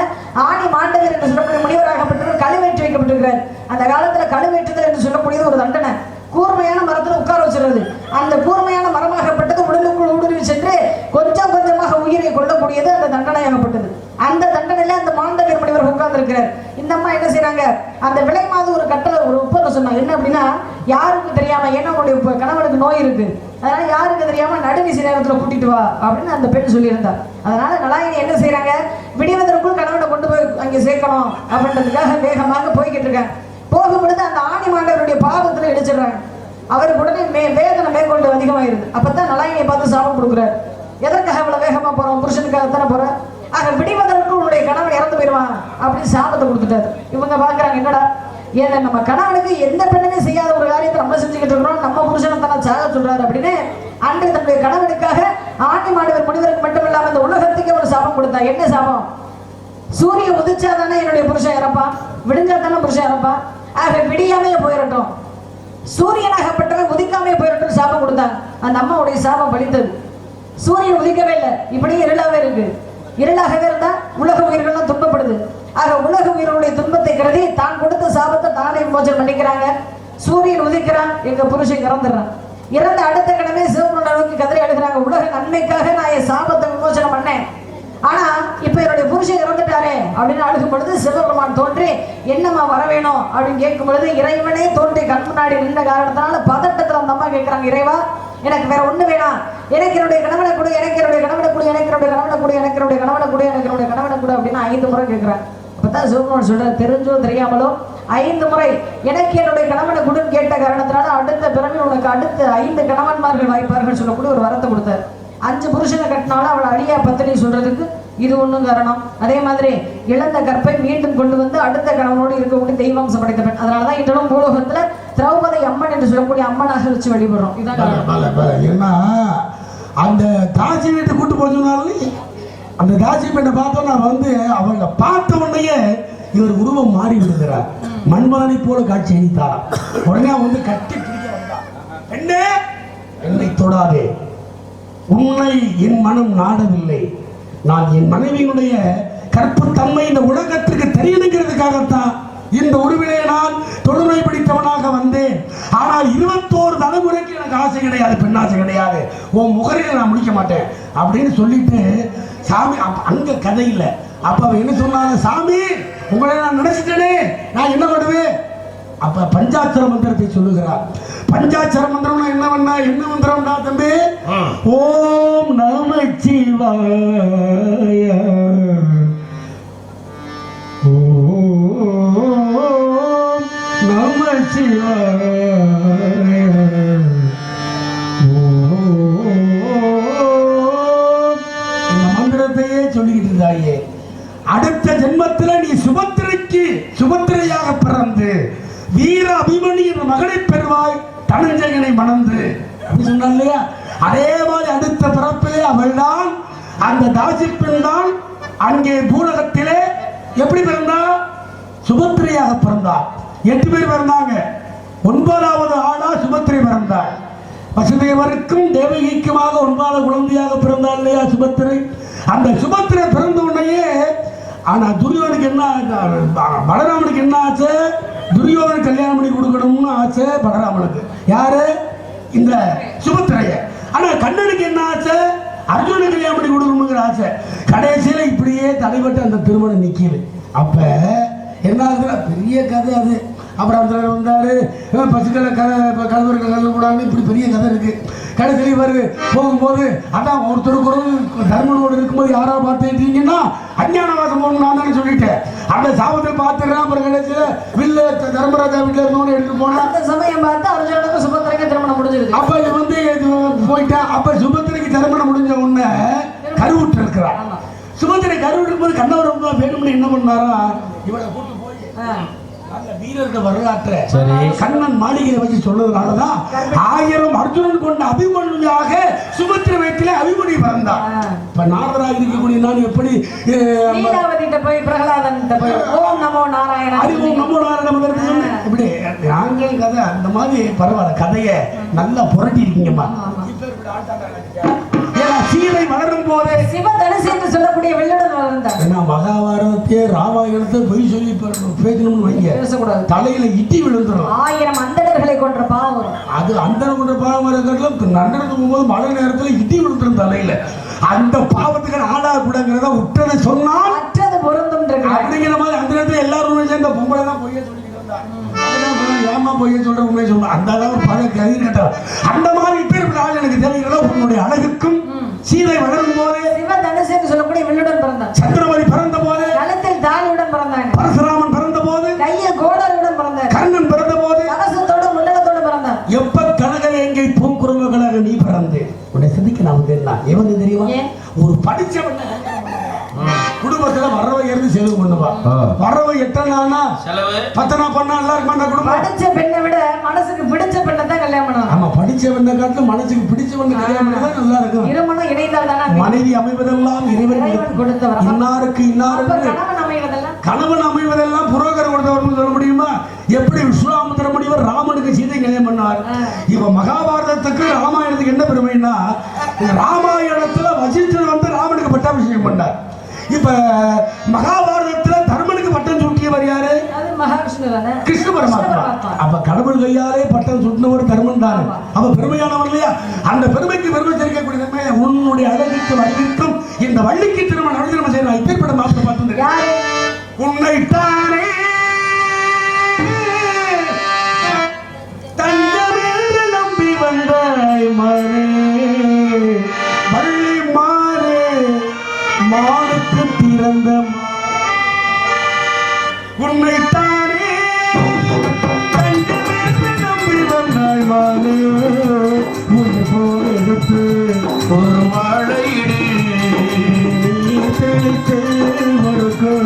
ஆணி மாண்டவர் என்று சொல்லக்கூடிய முனிவராகப்பட்டவர் கழுவேற்றி வைக்கப்பட்டிருக்கிறார். அந்த காலத்துல கழுவேற்றுதல் என்று சொல்லக்கூடியது ஒரு தண்டனை. கூர்மையான மரத்துல உட்கார வச்சிருது. அந்த கூர்மையான மரமாகப்பட்டது உடலுக்குள் ஊடுருவி சென்று கொஞ்சம் கொஞ்சமாக உயிரை கொள்ளக்கூடியது அந்த தண்டனையாகப்பட்டது. அந்த தண்டனையில அந்த மாண்டவர் முனிவர் உட்கார்ந்து இருக்கிறார். இந்த அம்மா என்ன செய்யறாங்க? அந்த விலை மாத ஒரு கட்டளை ஒரு ஒப்பனை சொன்னாங்க. என்ன அப்படின்னா யாருக்கு தெரியாம, ஏன்னா உங்களுடைய கணவனுக்கு நோய் இருக்கு, அதனால யாருக்கு தெரியாம நடுநிசி நேரத்துல கூட்டிட்டு வா அப்படின்னு அந்த பெண் சொல்லியிருந்தார். அதனால நலாயினி என்ன செய்யறாங்க? விடிவதற்குள் கணவனை கொண்டு போய் அங்கே சேர்க்கணும் அப்படின்றதுக்காக வேகமாக போய்கிட்டு இருக்காங்க. போகும் பொழுது அந்த ஆணி மாண்டவருடைய பாதத்துல இடிச்சிடுறாங்க. அவருக்கு உடனே வேதனை மேற்கொண்டு அதிகமாயிருது. அப்பதான் நலாயினியை பார்த்து சாபம் கொடுக்குறாரு. எதற்காக இவ்வளவு வேகமா போறோம்? புருஷனுக்காகத்தானே போற. ஆக விடிவதற்கு உன்னுடைய கணவன் இறந்து போயிடுவான் அப்படின்னு சாபத்தை கொடுத்துட்டாரு. இவங்க பாக்குறாங்க, என்னடா ஏன்னா நம்ம கணவனுக்கு எந்த பெண்ணுமே செய்யாத ஒரு காரியத்தை நம்ம செஞ்சுக்கிட்டு இருக்கிறோம், நம்ம புருஷனை தானே சாக சொல்றாரு அப்படின்னு அன்று தன்னுடைய கணவனுக்காக ஆண்டி மாணவர் முனிவருக்கு மட்டும் இல்லாம இந்த உலகத்துக்கே ஒரு சாபம் கொடுத்தா. என்ன சாபம்? சூரியன் உதிச்சா தானே என்னுடைய புருஷன் இறப்பான், விடிஞ்சா தானே புருஷன் இறப்பான், ஆக விடியாமையே போயிடட்டும், சூரியனாகப்பட்டவன் உதிக்காமே போயிடட்டும் சாபம் கொடுத்தாங்க. அந்த அம்மாவுடைய சாபம் பலித்தது. சூரியன் உதிக்கவே இல்லை, இப்படியே இருளாவே இருக்கு. இருளாகவே இருந்தா உலக உயிர்கள்லாம் துன்பப்படுது. ஆக உலக உயிர்களுடைய துன்பத்தை கருதி தான் கொடுத்த சாபத்தை தானே விமோசனம் பண்ணிக்கிறாங்க. சூரியன் உதிக்கிறான், எங்க புருஷன் இறந்துடுறான். இறந்த அடுத்த கிழமை சிவபெருமானை நோக்கி கதறி அழுகிறாங்க, உலக நன்மைக்காக நான் என் சாபத்தை விமோசனம் பண்ணேன், ஆனா இப்ப என்னுடைய புருஷன் இறந்துட்டாரே அப்படின்னு அழுகும் பொழுது சிவபெருமான் தோன்றி என்னம்மா வர வேணும் அப்படின்னு கேட்கும் பொழுது இறைவனே தோன்றி கண் முன்னாடி நின்ற காரணத்தினால பதட்டத்துல அந்த அம்மா கேட்கிறாங்க, இறைவா எனக்கு வேற ஒண்ணு வேணாம், எனக்கு என்னுடைய கணவனை கொடு, எனக்கு என்னுடைய கணவனை கொடு, எனக்கு என்னுடைய கணவனை கொடு, எனக்கு என்னுடைய கணவனை கொடு, எனக்கு என்னுடைய கணவனை கொடு அப்படின்னு 5 முறை கேட்கிறாங்க. அப்பதான் சிவபெருமான் சொல்றாரு, தெரிஞ்சோ தெரியாமலோ 5 முறை எனக்கு என்னுடைய கணவனை கொடுன்னு கேட்ட காரணத்தினால அடுத்த பிறகு உனக்கு அடுத்த 5 கணவன்மார்கள் வாய்ப்பார்கள் சொல்லக்கூடிய ஒரு வரத்தை கொடுத்தாரு. 5 புருஷனை கட்டினாலும் அவளை அடியா பத்தினி சொல்றதுக்கு இது ஒண்ணும் காரணம். அதே மாதிரி இழந்த கற்பை மீண்டும் கொண்டு வந்து அடுத்த கணவனோடு இருக்கக்கூடிய தெய்வம்சம் படைத்த பெண். அதனாலதான் இன்றும் பூலோகத்துல திரௌபதி அம்மன் என்று சொல்லக்கூடிய அம்மனாக வச்சு வழிபடுறோம். ஏன்னா அந்த தாசி வீட்டை கூட்டு போனாலும் அந்த தாசி பெண்ணை பார்த்தோன்னா வந்து அவளை பார்த்த உடனே இவர் உருவம் மாறி விடுகிறார், மண்பானை போல காட்சி அளித்தாராம். உடனே வந்து கட்டி பிடிக்க வந்தார், பெண்ணே என்னை தொடாதே, உன்னை என் மனம் நாடவில்லை, நான் என் மனைவியினுடைய கற்புத்தன்மை இந்த உலகத்திற்கு தெரியணுங்கிறதுக்காகத்தான் இந்த உருவிலே நான் தொழுமை பிடித்தவனாக வந்தேன். ஆனால் 21 தலைமுறைக்கு எனக்கு ஆசை கிடையாது, பெண்ணாசை கிடையாது, உன் முகரையில் நான் முடிக்க மாட்டேன் அப்படின்னு சொல்லிட்டு சாமி அங்க கதை இல்லை. அப்ப அவ என்ன சொன்னாங்க, சாமி உங்களை நான் நினைச்சிட்டேனே, நான் என்ன பண்ணுவேன்? அப்ப பஞ்சாட்சர மந்திரத்தை சொல்லுகிறார். பஞ்சாட்சர மந்திரம் என்ன பண்ணா, என்ன மந்திரம்டா தம்பி? ஓம் நமச்சிவாய, ஓம் நமச்சிவாய, இந்த மந்திரத்தையே சொல்லிக்கிட்டு இருந்தாயே. அடுத்த ஜென்மத்தில் நீ சுபத்திரையாக பிறந்து வீர அபிமன்யு என்ற மகனை பெறுவாய், தனஞ்சயனை மணந்து அப்படி சொன்னா இல்லையா? அதே மாதிரி அடுத்த பிறப்பிலே அவள்தான், அந்த தாசி பெண் தான் அங்கே பூலகத்திலே எப்படி பிறந்தா? சுபத்திரையாக பிறந்தார். 8 பேர் பிறந்தாங்க. 9வது ஆளா சுபத்திரை பிறந்தார். வசுதேவருக்கும் தேவகிக்குமாக 9வது குழந்தையாக பிறந்தார் இல்லையா சுபத்திரை? அந்த சுபத்திரை பிறந்த உடனேயே ஆனா துரியோனுக்கு என்ன, பலராமனுக்கு என்ன ஆச்சு? துரியோதனுக்கு கல்யாணம் பண்ணி கொடுக்கணும்னு ஆசை பலராமனுக்கு. யாரு? இந்த சுபத்திரைய. ஆனா கண்ணனுக்கு என்ன ஆசை? அர்ஜுனனுக்கு கல்யாணம் பண்ணி கொடுக்கணுங்கிற ஆசை. கடைசியில இப்படியே தடைபட்டு அந்த திருமணம் நிக்கிது. அப்ப என்ன ஆகுதுன்னா பெரிய கதை அது. அப்புறம் அந்த வந்தாரு பசுக்களை கலந்துருக்க கலந்து கூடாது, இப்படி பெரிய கதை இருக்கு. கடைசியில் இவர் போகும்போது அதான் ஒருத்தருக்கு ஒரு தர்மனோடு இருக்கும்போது யாரோ பார்த்துட்டீங்கன்னா அஞ்ஞானவாசம் போகணும் நான் தானே சொல்லிட்டேன். அந்த சாபத்தில் பார்த்துடுறேன். அப்புறம் கடைசியில் வில்ல தர்மராஜா வீட்டில் இருந்தவனு எடுத்து போனா அந்த சமயம் பார்த்து அர்ஜுனனுக்கு சுபத்திரைக்கு திருமணம் முடிஞ்சிருக்கு. அப்ப இது வந்து போயிட்டா. அப்ப சுபத்திரைக்கு திருமணம் முடிஞ்ச உடனே கருவுற்று இருக்கிறார். சுபத்திரை கருவுற்று போது கண்ணவர் ரொம்ப வேணும்னு என்ன பண்ணாரா, இவளை கூட்டு போய் வீரர்கள் வரலாற்றை கண்ணன் மாளிகையை வச்சு சொல்றதுனாலதான் 1000 அர்ஜுனன் கொண்ட அபிமன்யுவாக சுபத்திர வயத்திலே அபிமன்யு பிறந்தார். இப்ப நாரதராக இருக்கக்கூடிய நான் எப்படி போய் பிரகலாதன் ஓம் நமோ நாராயண ஓம் நமோ நாராயண இப்படி நாங்கள் கதை அந்த மாதிரி பரவாயில்ல, கதையை நல்லா புரட்டி இருக்கீங்கம்மா. சீதை வளரும் போதே சிவதனுசு என்று சொல்லக்கூடிய வெள்ளடன் வளர்ந்தார். ஏன்னா மகாபாரதத்தை ராமாயணத்தை பொய் சொல்லி பேசணும்னு வைங்க, பேசக்கூடாது, தலையில இட்டி விழுந்துடும். 1000 அந்தணர்களை கொன்ற பாவம் வரும். அது அந்தணர் கொன்ற பாவம் இருக்கிறதுல நண்டனுக்கு போகும்போது மழை நேரத்துல இட்டி விழுந்துடும் தலையில. அந்த பாவத்துக்கு ஆளா கூடங்கிறத உற்றதை சொன்னால் மற்றது பொருந்தும் அப்படிங்கிற மாதிரி அந்த நேரத்தில் எல்லாரும் சேர்ந்த பொம்பளை தான் பொய்ய சொல்லிக்கிட்டு இருந்தாங்க. ஏமா பொய்ய சொல்ற உண்மையை சொல்றேன். அந்த அளவு பல கயிறு கட்டார். அந்த மாதிரி இப்ப ஆள் எனக்கு தெரிகிறதா உன்னுடைய அழகுக்கும் சீதை வளரும் போது சிவதனுசு என்று சொல்லக்கூடிய வில்லுடன் பிறந்தார். சந்திரமதி பிறந்த போது கழுத்தில் தாலியுடன் பிறந்தாங்க. பரசுராமன் பிறந்த போது கையில் கோடருடன் பிறந்தார். கர்ணன் பிறந்த போது கலசத்தோடு முண்டகத்தோடு பிறந்தார். எப்ப கனகவேங்கை பூங்குறும்புகளாக நீ பிறந்து உன்னை சிந்திக்க நான் வந்து என்ன எவன் தெரியுமா? ஒரு படிச்சவன் குடும்பத்துல வரவை இருந்து செலவு பண்ணுவா. வரவு எட்டனானா செலவு 10 நாள் பண்ணா நல்லா இருக்குமா குடும்பம்? படிச்ச பெண்ணை விட மனசுக்கு பிடிச்ச பெண்ணை தான் கல்யாணம் பண்ணணும். ஆமா, படிச்ச பெண்ணை காட்டிலும் மனசுக்கு பிடிச்ச பெண்ணை கல்யாணம் பண்ணா நல்லா இருக்கும். இருமணம் இணைந்தால் தானே மனைவி அமைவதெல்லாம் இறைவன் கொடுத்தவர். இன்னாருக்கு கணவன் அமைவதெல்லாம் புரோகர் கொடுத்தவர்னு சொல்ல முடியுமா? எப்படி விஸ்வாமித்திர முனிவர் ராமனுக்கு சீதை கல்யாணம் பண்ணார். இப்ப மகாபாரதத்துக்கு ராமாயணத்துக்கு என்ன பெருமைன்னா, ராமாயணத்துல வசிஷ்டர் வந்து ராமனுக்கு பட்டாபிஷேகம் பண்ணார். இப்ப மகாபாரதத்துல தர்மனுக்கு பட்டம் சூட்டியவர் யாரு? கிருஷ்ண பரமாத்மா. அப்ப கடவுள் கையாலே பட்டம் சுட்டினவர் தர்மன் தானே. அப்ப பெருமையானவர் இல்லையா? அந்த பெருமைக்கு பெருமை தெரிவிக்கக்கூடிய உன்னுடைய அழகிற்கு வழிவிற்கும் இந்த வள்ளிக்கு திருமணம் அழுதிரம செய்யணும். இப்பேற்பட்ட மாப்பிள பார்த்து உன்னைத்தானே தஞ்சமென்று நம்பி வந்தாய் மனே வள்ளி மானே மானுக்கு பிறந்த உன்னைத்தானே தஞ்சமென்று நம்பி வந்தாய் மனே உன்னை போல் எடுத்து ஒரு வாழையிடு தெளித்து ஒரு கோலமே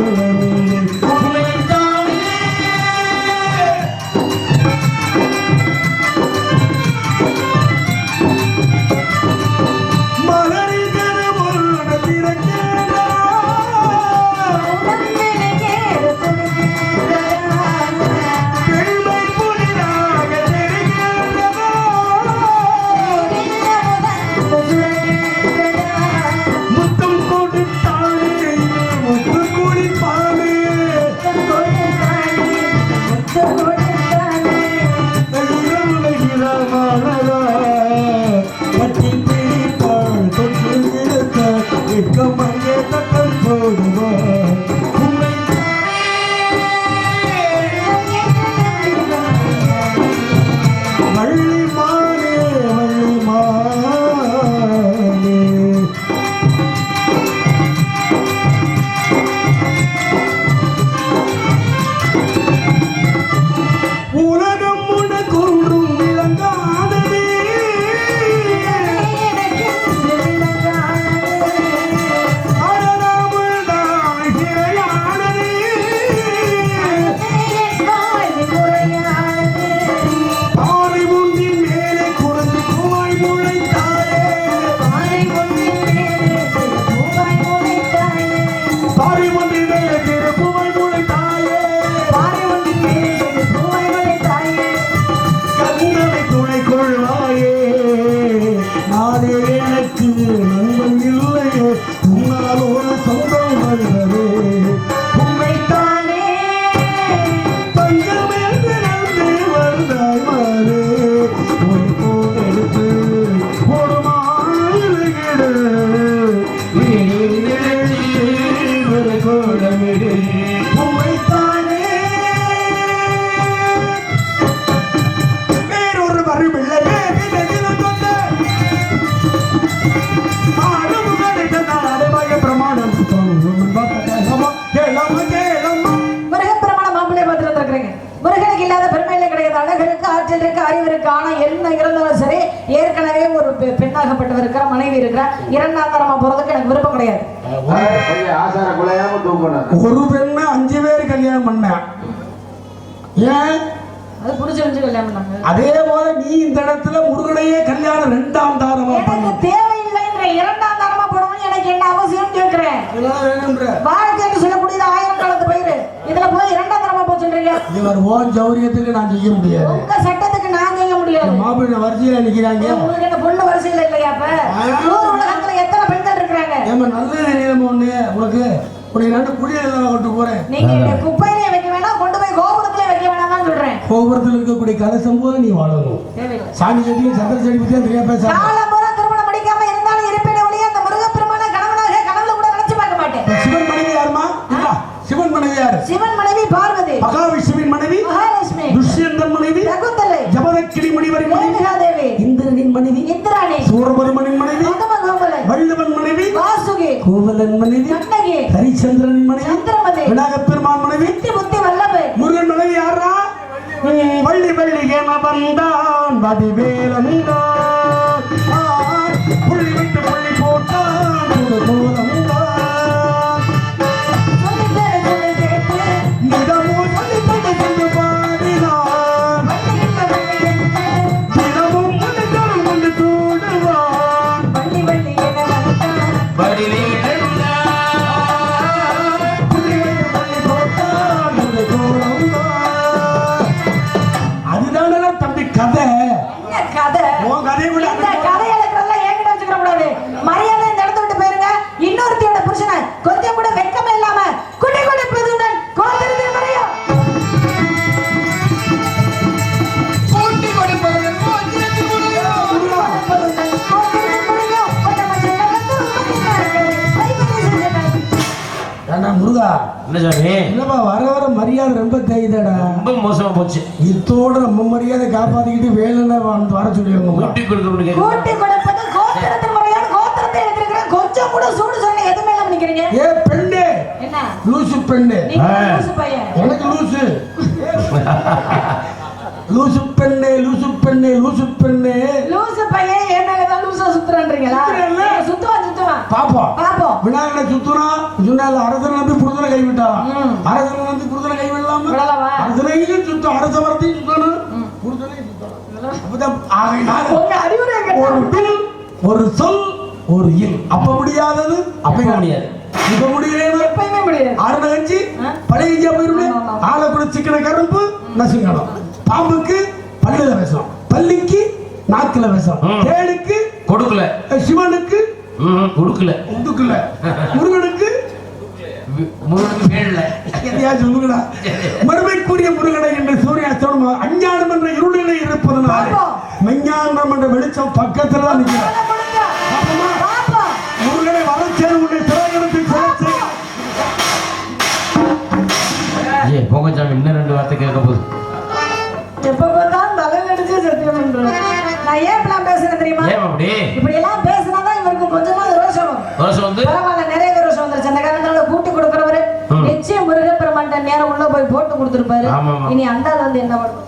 பெண்ணாகப்பட்டவர் இருக்கிற மனைவி இருக்கிறார். இரண்டாம் தரமா போறதுக்கு எனக்கு விருப்பம் கிடையாது. ஒரு பெண்ணை 5 பேர் கல்யாணம் பண்ண ஏன் அது புடிச்சிருந்து கல்யாணம் பண்ணாங்க. அதே போல நீ இந்த இடத்துல முருகனையே கல்யாணம் 2ஆம் தாரமா எனக்கு தேவையில்லைன்ற 2ஆம் தாரமா போடணும் எனக்கு என்ன அவசியம் கேக்குறேன். வாழ்க்கைன்னு சொல்லக்கூடியது 1000 காலத்து பயிர். இதுல போய் 2ஆம் தாரமா போ சொல்றீங்க. இவர் ஓன் ஜௌரியத்துக்கு நான் செய்ய முடியாது. உங்க சட்டத்துக்கு நான் செய்ய முடியாது. மாப்பிள்ளை வரிசையில நிக்கிறாங்க. உங்களுக்கு என்ன பொண்ணு வரிசையில இல்லையா? அப்ப உலகத்துல எத்தனை பெண்கள் இருக்காங்க? ஏமா நல்ல நிலைமை ஒண்ணு உனக்கு உனக்கு 2 குடியெல்லாம் கொண்டு போறேன். நீங்க குப்பையிலே வைக்க வேணாம், கொண்டு போய் கோபுரத்திலே வைக்க வேணாம் தான் சொல்றேன். கோபுரத்தில் இருக்கக்கூடிய கலசம் போது நீ வாழணும். சாமி செடியும் சந்திர செடி பத்தி நிறைய பேச காலம்பூரா திருமணம் முடிக்காம இருந்தாலும் இருப்பேனே ஒழிய அந்த முருகப்பெருமான கணவனாக கனவுல கூட நினைச்சு பார்க்க மாட்டேன். சிவன் மனைவி யாருமா? சிவன் மனைவி யாரு? சிவன் மனைவி பார்வதி. மகாவிஷ்ணுவின் மனைவி மகாலட்சுமி. துஷ்யந்தன் மனைவி சகுந்தலை. ஜமதக்கினி முனிவரின் மனைவி தேவி. இந்திரனின் மனைவி இந்திராணி. சூரபதுமனின் மனைவி வள்ளுவன் மனைவி வாசுகி. கோவலன் மனைவி கண்ணகி. ஹரிச்சந்திரனின் மனைவி சந்திரமதி. விநாயகப் பெருமான் மனைவி புத்தி வல்லபை. முருகன் மனைவி யாரா? வள்ளி வள்ளி என வந்தான் வடிவேலன் புள்ளி விட்டு புள்ளி போட்டான் கோலம் என்ன சாமி இல்லப்பா வர வர மரியாதை ரொம்ப தேய்தடா. ரொம்ப மோசமா போச்சு. இத்தோட நம்ம மரியாதை காப்பாத்திக்கிட்டு வேலைன்னா வர சொல்லிடுவாங்க. கூட்டி கொடுக்கணும் கூட்டி கொடுப்பது கோத்திரத்தின் முறையான கோத்திரத்தை எடுத்துக்கிறேன். கொஞ்சம் கூட சூடு சொன்ன எதுவுமே இல்லாம நிக்கிறீங்க. ஏ பெண்ணே, என்ன லூசு பெண்ணே, நீங்க லூசு பையன். எனக்கு லூசு லூசு பெண்ணே, லூசு பெண்ணே, லூசு பெண்ணே, லூசு பையன் என்ன லூசா சுத்துறன்றீங்களா? சுத்துவா பாப்போம் பாப்போம். விநாயகனை சுத்துறான் சொன்னால அரசனை நம்பி புருஷனை கைவிட்டான். அரசனை நம்பி புருஷனை கைவிடலாமா? அரசனையும் சுத்தம், அரச வரத்தையும் சுத்தணும், புருஷனையும் சுத்தணும். அப்பதான் ஒரு பில், ஒரு சொல், ஒரு இல். அப்ப முடியாதது அப்ப முடியாது, இப்ப முடியாது, எப்பயுமே முடியாது. ஆறு கஞ்சி பழைய போயிருமே. ஆளை கூட சிக்கன கரும்பு நசுங்கணும். பாம்புக்கு பல்லுல பேசலாம், பள்ளிக்கு நாக்குல பேசலாம், தேனுக்கு கொடுக்கல, சிவனுக்கு கொடுக்கல, உடுக்கல, முருகனுக்கு வேடல. எதையா சொல்லுங்கடா. மறுமைக்குரிய முருகனை என்று சூரியாஸ்தவன் அஞ்ஞானம் என்ற இருளிலே இருப்பதனால மெஞ்ஞானம் என்ற வெளிச்சம் பக்கத்துல தான் நிற்கிறார். முருகனை வரச்சேர் உன்னை சிறகணத்தை போங்க சாமி, இன்னும் 2 வார்த்தை கேட்க போகுது. எப்ப பார்த்தாலும் தலைவடிச்சு சத்தியம் பண்றேன். நான் ஏன் இப்பெல்லாம் பேசுறேன் தெரியுமா? ஏன் அப்படி? இப்படி எல்லாம் பேசினாதான் இவருக்கு கொஞ்சமாவது ரோஷம் வரும். ரோஷம் வந்து பரவாயில்ல, நிறைய ரோஷம் வந்துருச்சு. அந்த காரணத்தால கூட்டி கொடுக்குறவரு நிச்சயம் முருகப்பெருமான்ட்ட நேரம் உள்ள போய் போட்டு கொடுத்துருப்பாரு. இனி அந்த ஆள் வந்து என்ன பண்ணும்?